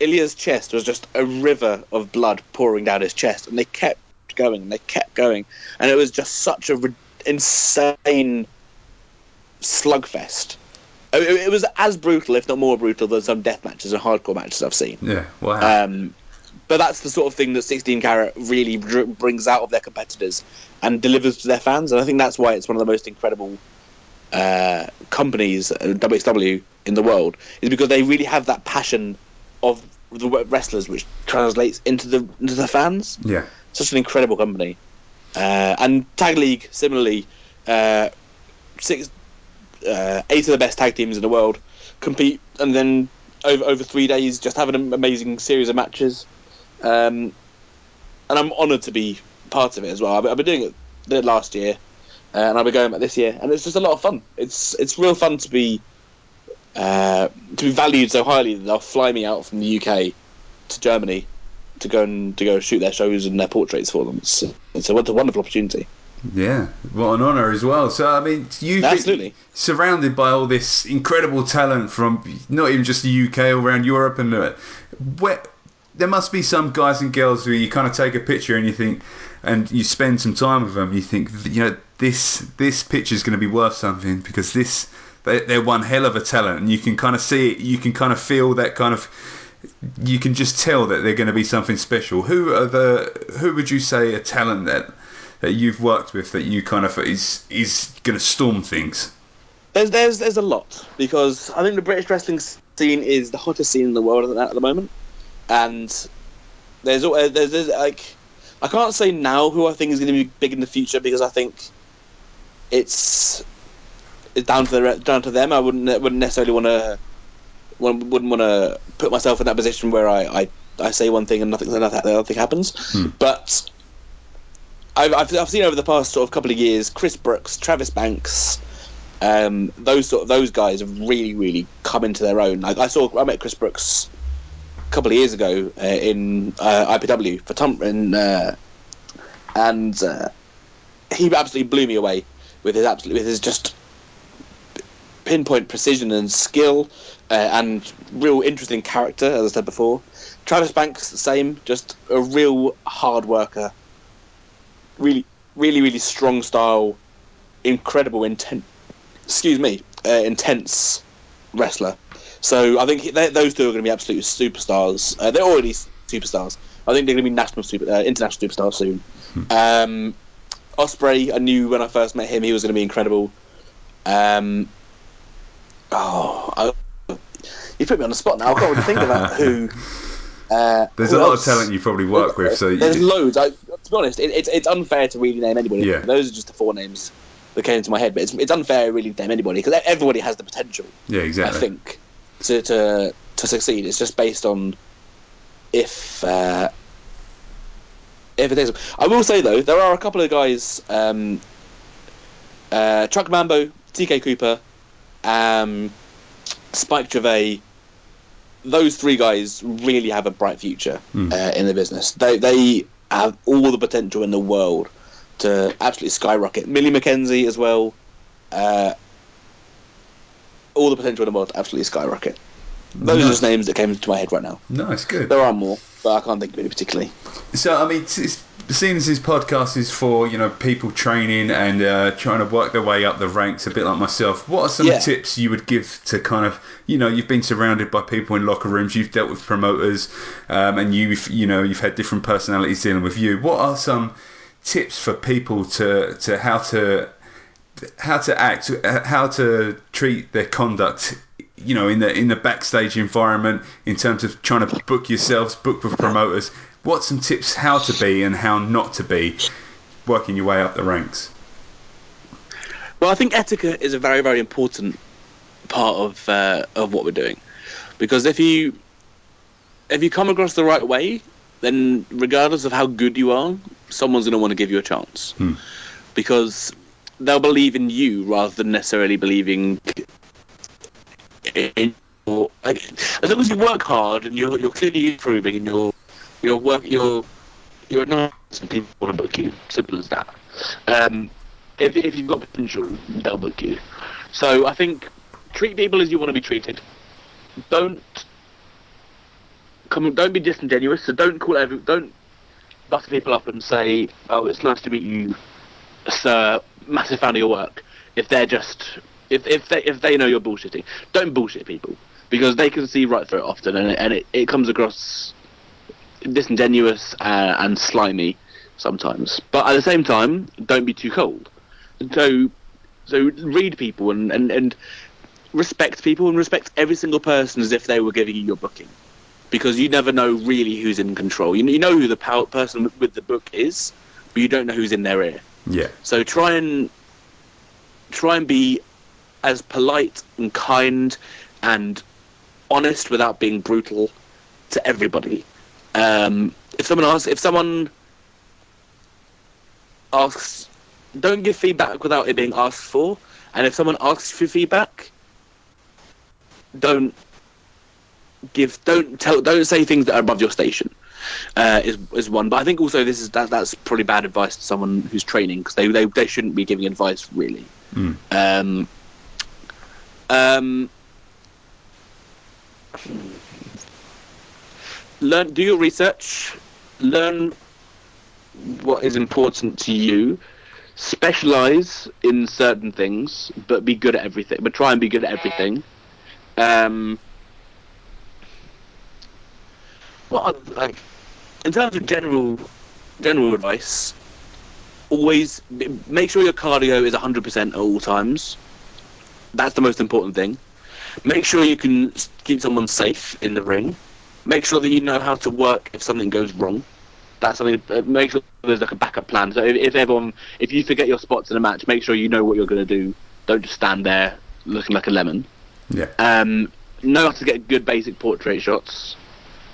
Ilya's chest was just a river of blood pouring down his chest. And they kept going, and they kept going. And it was just such a insane slugfest. It was as brutal, if not more brutal, than some death matches and hardcore matches I've seen. Yeah, wow. But that's the sort of thing that 16 Carat really brings out of their competitors and delivers to their fans. And I think that's why it's one of the most incredible companies, WXW, in the world, is because they really have that passion of the wrestlers, which translates into the fans. Yeah. Such an incredible company. And Tag League, similarly, 8 of the best tag teams in the world compete, and then over 3 days just have an amazing series of matches. And I'm honoured to be part of it as well. I've been doing it last year, and I'll be going back this year, and it's just a lot of fun. It's real fun to be valued so highly that they'll fly me out from the UK to Germany to go shoot their shows and their portraits for them. It's a wonderful opportunity. Yeah, what an honour as well. So, I mean, you've been surrounded by all this incredible talent from not even just the UK, all around Europe, and there must be some guys and girls where you kind of take a picture and you think, and you spend some time with them, you think, this picture is going to be worth something because they're one hell of a talent, and you can kind of see it, you can kind of feel that kind of, you can just tell that they're going to be something special. Who would you say a talent that you've worked with that you kind of is going to storm things? There's a lot, because I think the British wrestling scene is the hottest scene in the world at the moment, and there's like, I can't say now who I think is going to be big in the future, because I think it's down to them. I wouldn't necessarily wouldn't want to put myself in that position where I say one thing and nothing happens. But I've seen over the past sort of couple of years, Chris Brooks, Travis Banks, those guys have really come into their own. I met Chris Brooks a couple of years ago in IPW for and he absolutely blew me away with his just pinpoint precision and skill, and real interesting character, as I said before. Travis Banks, the same, just a real hard worker, really strong style, incredible intense wrestler. So I think those two are going to be absolute superstars. They're already superstars. I think they're going to be international superstars soon. Ospreay, I knew when I first met him he was going to be incredible. You put me on the spot now. I can't really think about who. There's a lot of talent you probably work with. So there's loads. To be honest, it's unfair to really name anybody. Yeah. Those are just the 4 names that came into my head. But it's unfair really to name anybody, because everybody has the potential. Yeah, exactly. I think to succeed. It's just based on if it is. I will say though, there are a couple of guys, Truck Mambo, TK Cooper, Spike Gervais. Those 3 guys really have a bright future in the business. They have all the potential in the world to absolutely skyrocket. Millie McKenzie as well. All the potential in the world to absolutely skyrocket. Those are just names that came to my head right now. Nice, good. There are more, but I can't think of any particularly. So, I mean, seeing as this podcast is for, people training and trying to work their way up the ranks, a bit like myself, what are some tips you would give to kind of, you've been surrounded by people in locker rooms, you've dealt with promoters, and you've had different personalities dealing with you. What are some tips for people to how to act, how to treat their conduct, in the backstage environment, in terms of trying to book yourselves, book with promoters? What's some tips how to be and how not to be working your way up the ranks? Well, I think etiquette is a very, very important part of what we're doing, because if you come across the right way, then regardless of how good you are, someone's going to want to give you a chance, because they'll believe in you rather than necessarily believing in your, as long as you work hard and you're clearly improving and you're nice and people want to book you. Simple as that. If you've got potential, they'll book you. So I think treat people as you want to be treated. Don't be disingenuous. So don't butter people up and say, "Oh, it's nice to meet you, sir. Massive fan of your work." If they're just if they know you're bullshitting, don't bullshit people, because they can see right through it often, and it comes across disingenuous and slimy sometimes. But at the same time, don't be too cold. So read people and respect people, and respect every single person as if they were giving you your booking, because you never know really who's in control. You know who the person with the book is, but you don't know who's in their ear. Yeah. So try and be as polite and kind and honest without being brutal to everybody. If someone asks, don't give feedback without it being asked for. And if someone asks for feedback, don't say things that are above your station. Is one. But I think also that's probably bad advice to someone who's training, because they shouldn't be giving advice really. Do your research, learn what is important to you, specialize in certain things, but be good at everything. But try and be good at everything. In terms of general advice, always make sure your cardio is 100% at all times. That's the most important thing. Make sure you can keep someone safe in the ring. Make sure that you know how to work if something goes wrong. That's something. Make sure there's like a backup plan. So if you forget your spots in a match, make sure you know what you're going to do. Don't just stand there looking like a lemon. Yeah. Know how to get good basic portrait shots.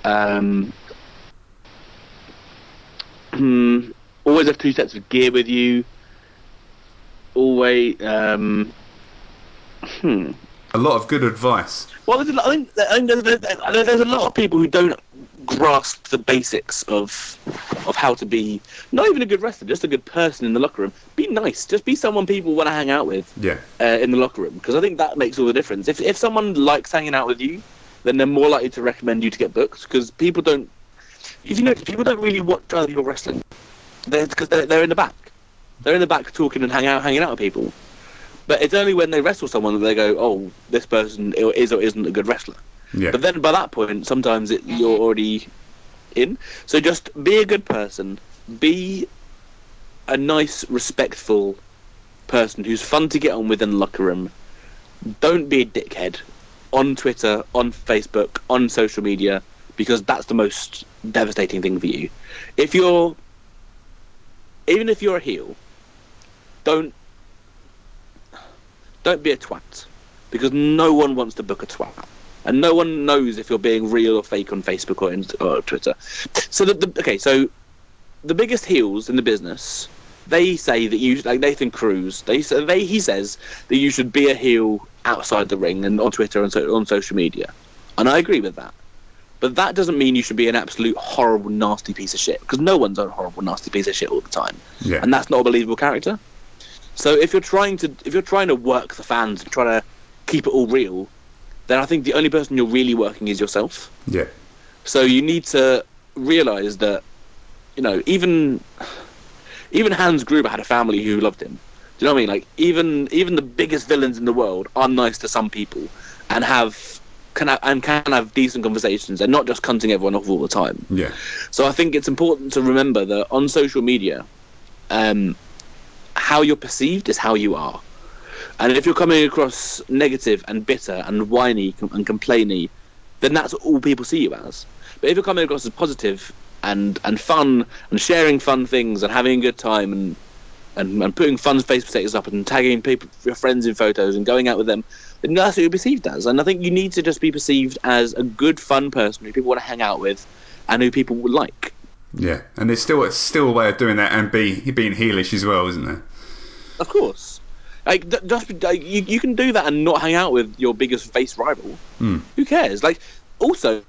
Always have 2 sets of gear with you. Always. A lot of good advice. Well, I think there's a lot of people who don't grasp the basics of how to be not even a good wrestler, just a good person in the locker room. Be nice. Just be someone people want to hang out with. Yeah. In the locker room, because I think that makes all the difference. If someone likes hanging out with you, then they're more likely to recommend you to get booked, because people don't. If you notice, people don't really watch other people wrestling. Because they're in the back. They're in the back talking and hanging out with people. But it's only when they wrestle someone that they go, "Oh, this person is or isn't a good wrestler." Yeah. But then by that point, sometimes you're already in. So just be a good person. Be a nice, respectful person who's fun to get on with in the locker room. Don't be a dickhead on Twitter, on Facebook, on social media, because that's the most devastating thing for you. Even if you're a heel, don't be a twat, because no one wants to book a twat, and no one knows if you're being real or fake on Facebook or Twitter. So so the biggest heels in the business, they say that you, like Nathan Cruz, he says that you should be a heel outside the ring and on Twitter and on social media, and I agree with that. But that doesn't mean you should be an absolute horrible, nasty piece of shit, because no one's a horrible, nasty piece of shit all the time, and that's not a believable character. So if you're trying to work the fans and try to keep it all real, then I think the only person you're really working is yourself. Yeah. So you need to realise that, even Hans Gruber had a family who loved him. Do you know what I mean? Like even the biggest villains in the world are nice to some people and can have decent conversations and not just cunting everyone off all the time. Yeah. So I think it's important to remember that on social media, how you're perceived is how you are. And if you're coming across negative and bitter and whiny and complainy, then that's all people see you as. But if you're coming across as positive and fun and sharing fun things and having a good time and putting fun Facebook status up and tagging your friends in photos and going out with them, then that's what you're perceived as. And I think you need to just be perceived as a good, fun person who people want to hang out with and who people would like. Yeah, and there's still a way of doing that and being heelish as well, isn't there? Of course. You can do that and not hang out with your biggest face rival. Who cares? Also,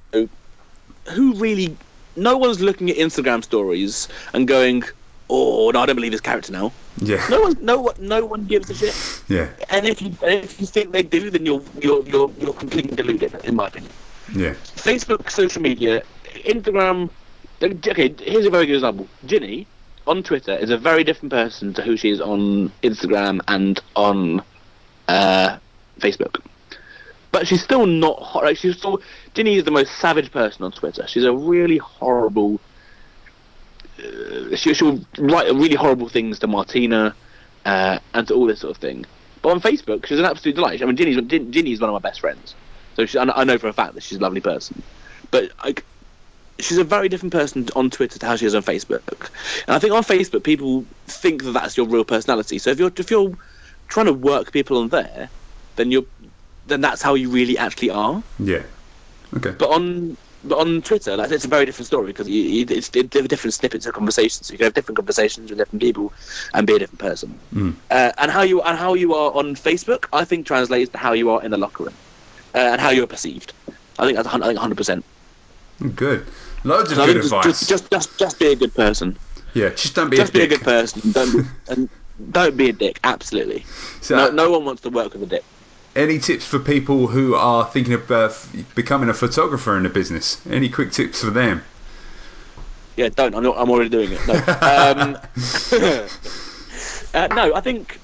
no one's looking at Instagram stories and going, oh no, I don't believe this character now. Yeah. No one gives a shit. Yeah. And if you think they do, then you're completely deluded, in my opinion. Yeah. Facebook, social media, Instagram. Okay, here's a very good example. Ginny on Twitter is a very different person to who she is on Instagram and on Facebook. But she's still not hot. Like, Ginny is the most savage person on Twitter. She's a really horrible. She'll write really horrible things to Martina and to all this sort of thing. But on Facebook, she's an absolute delight. I mean, Ginny's one of my best friends, so I know for a fact that she's a lovely person. But she's a very different person on Twitter to how she is on Facebook. And I think on Facebook, people think that that's your real personality. So if you're trying to work people on there, then that's how you really actually are. Yeah. Okay. But on Twitter, it's a very different story because it's different snippets of conversations. So you can have different conversations with different people and be a different person. And how you are on Facebook, I think translates to how you are in the locker room and how you're perceived. I think that's 100%. Good. Loads of good advice. Just be a good person. Yeah, just don't be a dick. Just be a good person. Don't be a dick. Absolutely. So, no one wants to work with a dick. Any tips for people who are thinking of becoming a photographer in the business? Any quick tips for them? Yeah, don't. I'm already doing it. No. No, I think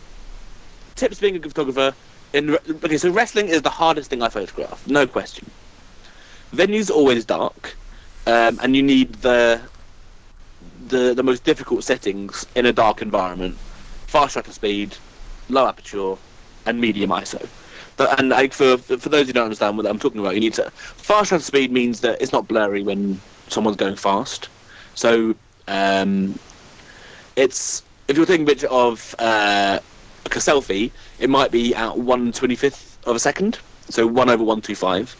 tips being a good photographer. So wrestling is the hardest thing I photograph, no question. Venues are always dark, and you need the most difficult settings in a dark environment: fast shutter speed, low aperture, and medium ISO. And for those who don't understand what I'm talking about, you need to fast shutter speed means that it's not blurry when someone's going fast. So it's if you're taking a picture of like a selfie, it might be at 1/25th of a second, so 1/125.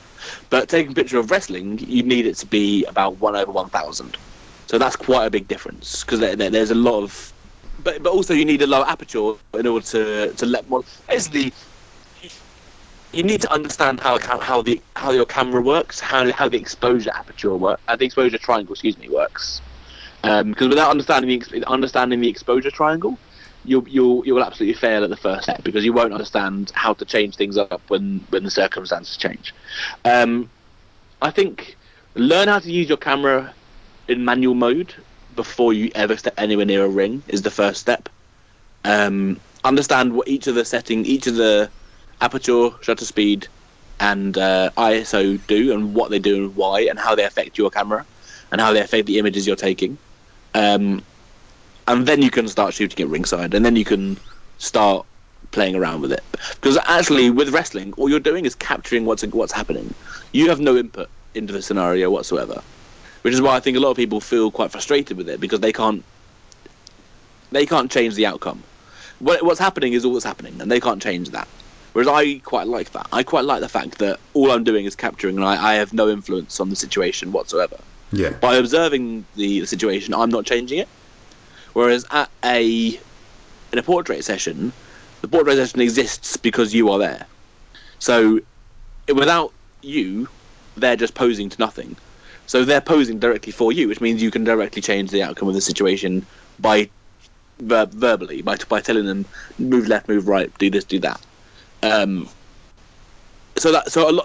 But taking a picture of wrestling, you need it to be about 1/1000. So that's quite a big difference because there's a lot of, but also you need a low aperture in order to let more. Basically, you need to understand how your camera works, how the exposure aperture works, the exposure triangle, works. Because without understanding the exposure triangle, you'll absolutely fail at the first step because you won't understand how to change things up when the circumstances change. I think learn how to use your camera in manual mode before you ever step anywhere near a ring is the first step. Understand what each of the aperture, shutter speed, and ISO do, and what they do and why, and how they affect your camera, and how they affect the images you're taking. And then you can start shooting at ringside, and then you can start playing around with it. Because actually, with wrestling, all you're doing is capturing what's happening. You have no input into the scenario whatsoever, which is why I think a lot of people feel quite frustrated with it because they can't change the outcome. What's happening is all that's happening, and they can't change that. Whereas I quite like that. I quite like the fact that all I'm doing is capturing, and I have no influence on the situation whatsoever. Yeah. By observing the situation, I'm not changing it. Whereas in a portrait session, the portrait session exists because you are there. So without you, they're just posing to nothing. So they're posing directly for you, which means you can directly change the outcome of the situation by verbally, by telling them move left, move right, do this, do that.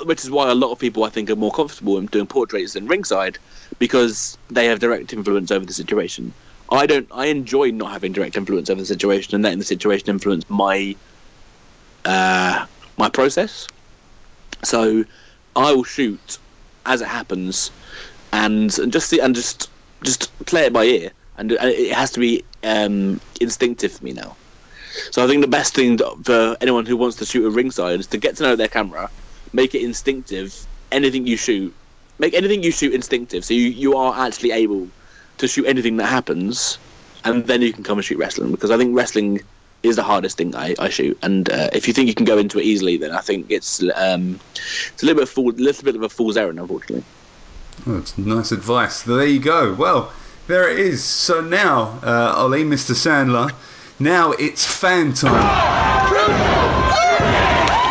Which is why a lot of people I think are more comfortable in doing portraits than ringside because they have direct influence over the situation. I enjoy not having direct influence over the situation and letting the situation influence my process. So I will shoot as it happens and just play it by ear, and it has to be instinctive for me now. So I think the best thing for anyone who wants to shoot a ringside is to get to know their camera, make it instinctive. Make anything you shoot instinctive, so you are actually able to shoot anything that happens, and then you can come and shoot wrestling. Because I think wrestling is the hardest thing I shoot, and if you think you can go into it easily, then I think it's a little bit of a fool's errand, unfortunately. Oh, that's nice advice. There you go. Well, there it is. So now, Oli, Mr. Sandler. Now it's fan time.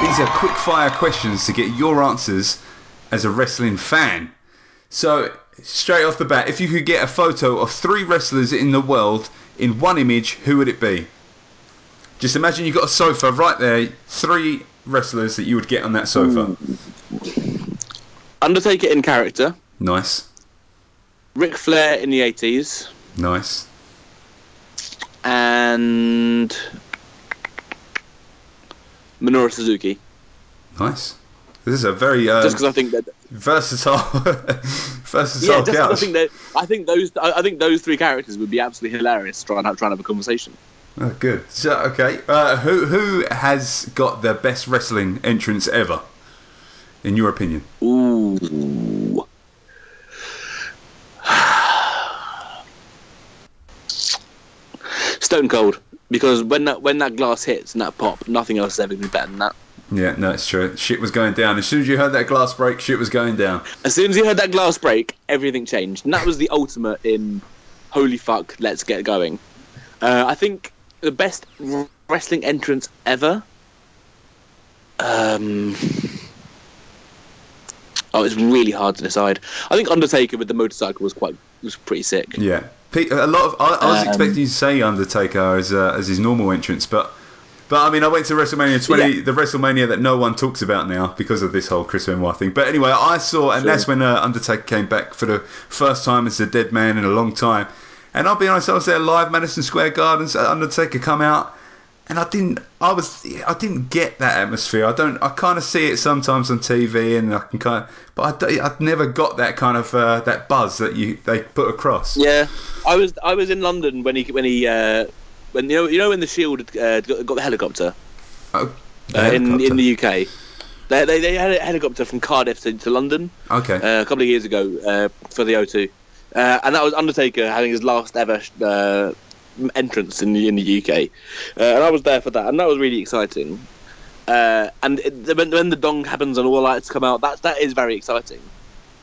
These are quick fire questions to get your answers as a wrestling fan. So, straight off the bat, if you could get a photo of 3 wrestlers in the world in one image, who would it be? Just imagine you've got a sofa right there, 3 wrestlers that you would get on that sofa. Undertaker in character. Nice. Ric Flair in the 80s. Nice. And Minoru Suzuki. Nice. This is a very just because I think that versatile yeah, couch. I think those 3 characters would be absolutely hilarious trying to have a conversation. Oh, good. So, okay, who has got the best wrestling entrance ever, in your opinion? Ooh. Stone Cold, because when that glass hits and that pop, nothing else is ever going to be better than that. Yeah, no, it's true. Shit was going down. As soon as you heard that glass break, shit was going down. As soon as you heard that glass break, everything changed. And that was the ultimate in, holy fuck, let's get going. I think the best wrestling entrance ever... it's really hard to decide. I think Undertaker with the motorcycle was pretty sick. Yeah. I was expecting you to say Undertaker as his normal entrance, but I mean, I went to WrestleMania 20, the WrestleMania that no one talks about now because of this whole Chris Benoit thing. But anyway, I saw, and that's when Undertaker came back for the first time as a dead man in a long time. And I'll be honest, I was there live, Madison Square Garden, Undertaker come out, and I didn't get that atmosphere. I kind of see it sometimes on TV, and I can but I've never got that kind of that buzz that they put across. Yeah, I was in London when when the Shield got the helicopter. Oh, in the UK. They had a helicopter from Cardiff to London. Okay. A couple of years ago for the O2, and that was Undertaker having his last ever entrance in the UK, and I was there for that, and that was really exciting. And when the dong happens and all the lights come out, that is very exciting.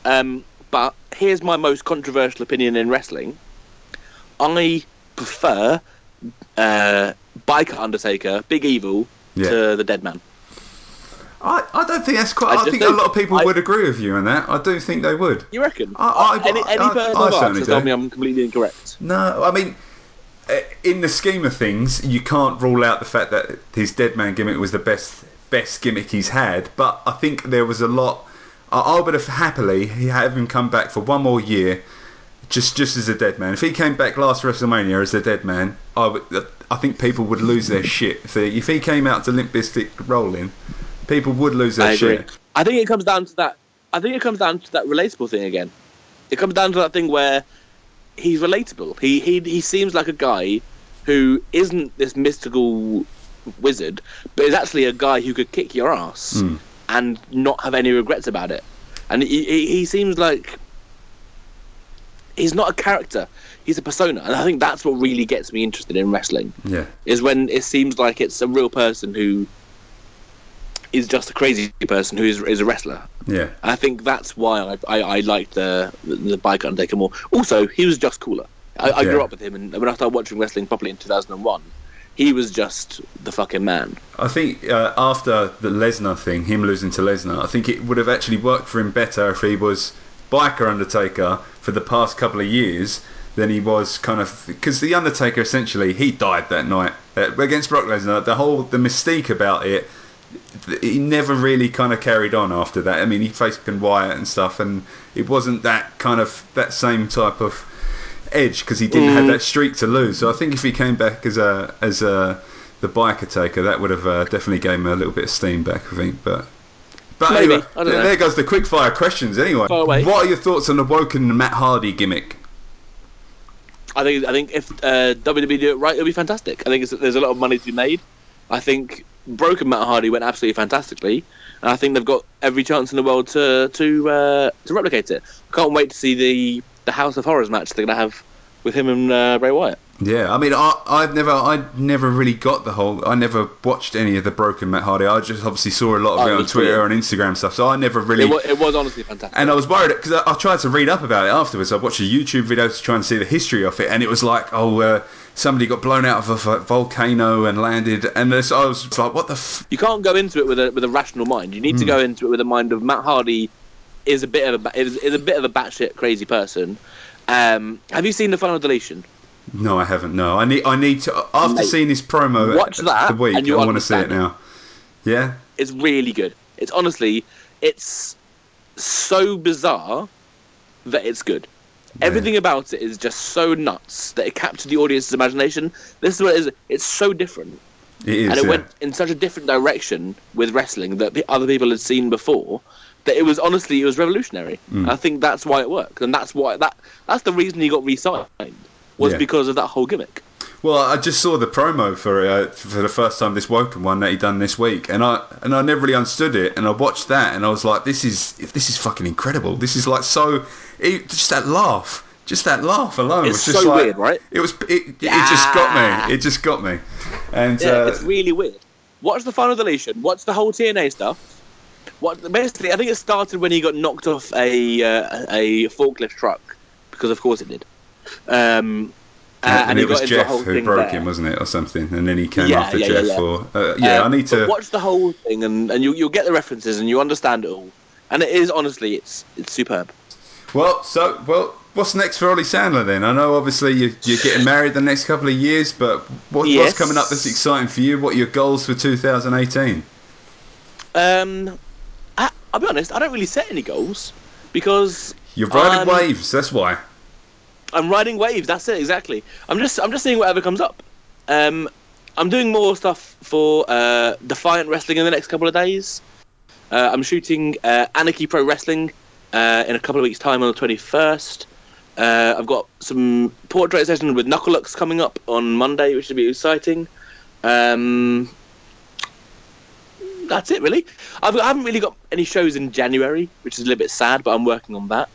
But here's my most controversial opinion in wrestling. I prefer Biker Undertaker, Big Evil, to the Dead Man. I don't think that's quite. I think a lot of people would agree with you on that. I do think they would. You reckon? Any person has told me I'm completely incorrect. No, I mean, in the scheme of things, you can't rule out the fact that his Dead Man gimmick was the best gimmick he's had. But I think there was a lot. I would have happily have him come back for one more year, just as a Dead Man. If he came back last WrestleMania as a Dead Man, I think people would lose their shit. If he came out to Limp Bizkit rolling, people would lose their shit. I think it comes down to that. I think it comes down to that relatable thing again. It comes down to that thing where he's relatable. He seems like a guy who isn't this mystical wizard, but is actually a guy who could kick your ass and not have any regrets about it. And he seems like he's not a character. He's a persona, and I think that's what really gets me interested in wrestling. Yeah, is when it seems like it's a real person who is just a crazy person who is a wrestler. Yeah, and I think that's why I liked the Biker Undertaker more. Also, he was just cooler. I grew up with him, and when I started watching wrestling properly in 2001, he was just the fucking man. I think after the Lesnar thing, him losing to Lesnar, I think it would have actually worked for him better if he was Biker Undertaker for the past couple of years than he was kind of... Because the Undertaker, essentially, he died that night against Brock Lesnar. The mystique about it, he never really kind of carried on after that. I mean, he faced Finn Wyatt and stuff, and it wasn't that kind of... that same type of edge, because he didn't have that streak to lose. So I think if he came back as the Biker Taker, that would have definitely gave him a little bit of steam back, I think. But maybe. Anyway, there goes the quick-fire questions anyway. What are your thoughts on the Woken Matt Hardy gimmick? I think if WWE do it right, it'll be fantastic. I think there's a lot of money to be made. I think Broken Matt Hardy went absolutely fantastically, and I think they've got every chance in the world to replicate it. I can't wait to see the House of Horrors match they're going to have with him and Bray Wyatt. Yeah, I mean, I never really got the whole... I never watched any of the Broken Matt Hardy. I just obviously saw a lot of it on Twitter and Instagram stuff, so I never really... It was honestly fantastic. And I was worried, because I tried to read up about it afterwards. I watched a YouTube video to try and see the history of it, and it was like, somebody got blown out of a volcano and landed, and I was like, what the... You can't go into it with a rational mind. You need to go into it with a mind of Matt Hardy is a bit of a batshit crazy person. Have you seen the Final Deletion? No, I haven't. No, I need to. After seeing this promo, watch that the week, I want to see it now. Yeah, it's really good. It's honestly, it's so bizarre that it's good. Yeah. Everything about it is just so nuts that it captured the audience's imagination. This is what it is. It's so different. It is, and it went in such a different direction with wrestling that other people had seen before. That it was revolutionary. I think that's why it worked, and that's the reason he got re-signed was because of that whole gimmick. Well, I just saw the promo for the first time, this Woken one that he done this week, and I never really understood it, and I watched that, and I was like, this is fucking incredible. This is like just that laugh alone it's was just so like, weird, right? It just got me. It just got me, and it's really weird. Watch the final deletion. Watch the whole TNA stuff. Basically, I think it started when he got knocked off a forklift truck, because of course it did. And it he was got Jeff into who broke him, wasn't it, or something? And then he came after Jeff. I need to watch the whole thing, and you'll get the references, and you understand it all. And it is honestly, it's superb. Well, what's next for Oli Sandler then? I know obviously you're getting married the next couple of years, but what's coming up that's exciting for you? What are your goals for 2018? I'll be honest, I don't really set any goals because you're riding waves. That's why. I'm riding waves. That's it, exactly. I'm just seeing whatever comes up. I'm doing more stuff for Defiant Wrestling in the next couple of days. I'm shooting Anarchy Pro Wrestling in a couple of weeks' time on the 21st. I've got some portrait session with Knucklelucks coming up on Monday, which should be exciting. That's it, really. I haven't really got any shows in January, which is a little bit sad, but I'm working on that.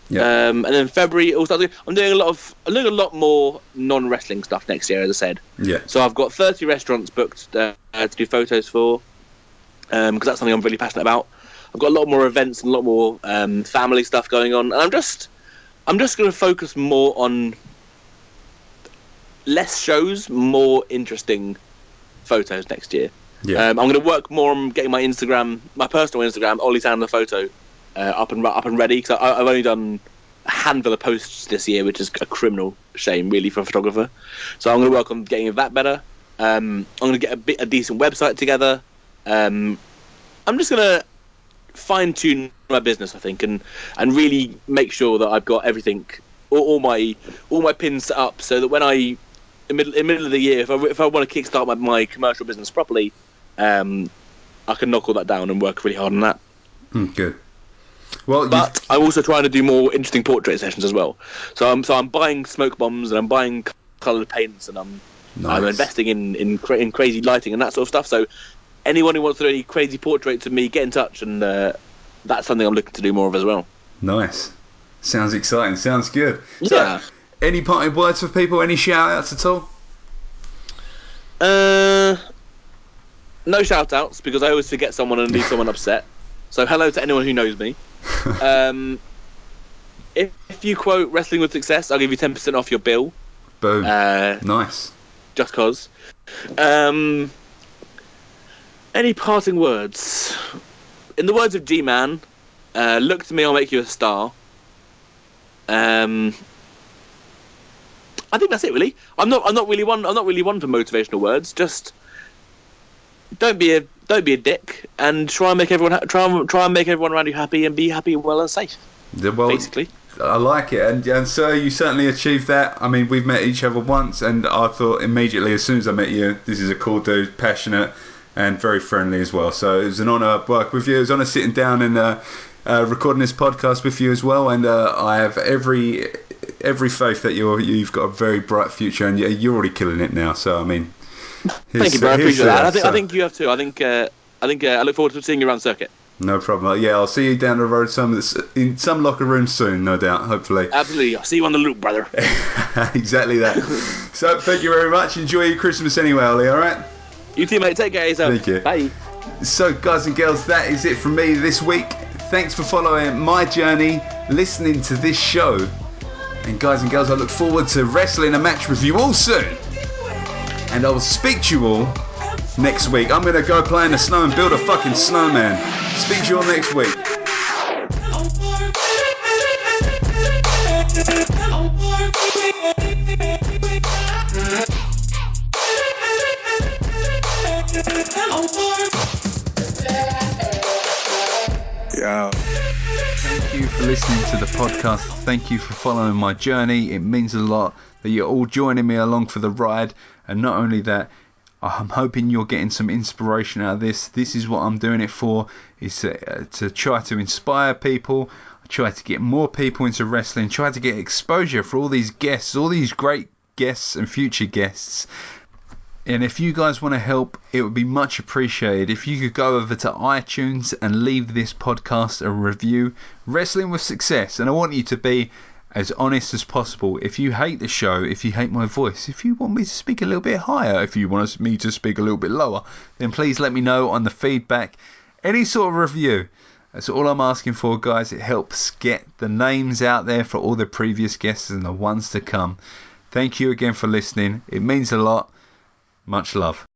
Yeah. And then February, I'm doing a lot more non-wrestling stuff next year, as I said. Yeah. So I've got 30 restaurants booked to do photos for, because that's something I'm really passionate about. I've got a lot more events and a lot more family stuff going on, and I'm just going to focus more on less shows, more interesting photos next year. Yeah. I'm going to work more on getting my personal Instagram, Oli Sandler Photo, up and ready, because I've only done a handful of posts this year, which is a criminal shame, really, for a photographer. So I'm going to work on getting that better. I'm going to get a decent website together. I'm just going to fine-tune my business, I think, and really make sure that I've got everything, all my pins set up, so that when in the middle of the year, if I want to kickstart my commercial business properly, I can knock all that down and work really hard on that. Good. Well, but I'm also trying to do more interesting portrait sessions as well. So I'm buying smoke bombs, and I'm buying coloured paints, and I'm investing in crazy lighting and that sort of stuff. So anyone who wants to do any crazy portraits of me, get in touch, and that's something I'm looking to do more of as well. Nice. Sounds exciting. Sounds good. Yeah. So, any parting words for people? Any shout-outs at all? No shout-outs, because I always forget someone and leave someone upset. So hello to anyone who knows me. If you quote Wrestling with Success, I'll give you 10% off your bill. Boom. Nice. Just cause. Any parting words? In the words of G-Man, look to me, I'll make you a star. I think that's it, really. I'm not really one for motivational words. Just don't be a dick, and try and make everyone around you happy, and be happy, well, and safe. Well, basically, I like it, and sir, you certainly achieved that. I mean, we've met each other once, and I thought immediately as soon as I met you, this is a cool dude, passionate, and very friendly as well. So it was an honour to work with you. It was an honour sitting down and recording this podcast with you as well, and I have every faith that you've got a very bright future, and you're already killing it now. So I mean, thank you, bro. I appreciate that. I think you have too. I think I look forward to seeing you around circuit. No problem. Yeah, I'll see you down the road in some locker room soon, no doubt. Hopefully. Absolutely. I'll see you on the loop, brother. Exactly that. So thank you very much. Enjoy your Christmas anyway, Oli. All right. You too, mate. Take care of yourself. Thank you. Bye. So, guys and girls, that is it from me this week. Thanks for following my journey, listening to this show. And guys and girls, I look forward to wrestling a match with you all soon. And I will speak to you all next week. I'm going to go play in the snow and build a fucking snowman. Speak to you all next week. for listening to the podcast. Thank you for following my journey. It means a lot that you're all joining me along for the ride. And not only that, I'm hoping you're getting some inspiration out of this. This is what I'm doing it for, is to try to inspire people. I try to get more people into wrestling, try to get exposure for all these guests, all these great guests and future guests. And if you guys want to help, it would be much appreciated if you could go over to iTunes and leave this podcast a review. Wrestling with Success. And I want you to be as honest as possible. If you hate the show, if you hate my voice, if you want me to speak a little bit higher, if you want me to speak a little bit lower, then please let me know on the feedback. Any sort of review. That's all I'm asking for, guys. It helps get the names out there for all the previous guests and the ones to come. Thank you again for listening. It means a lot. Much love.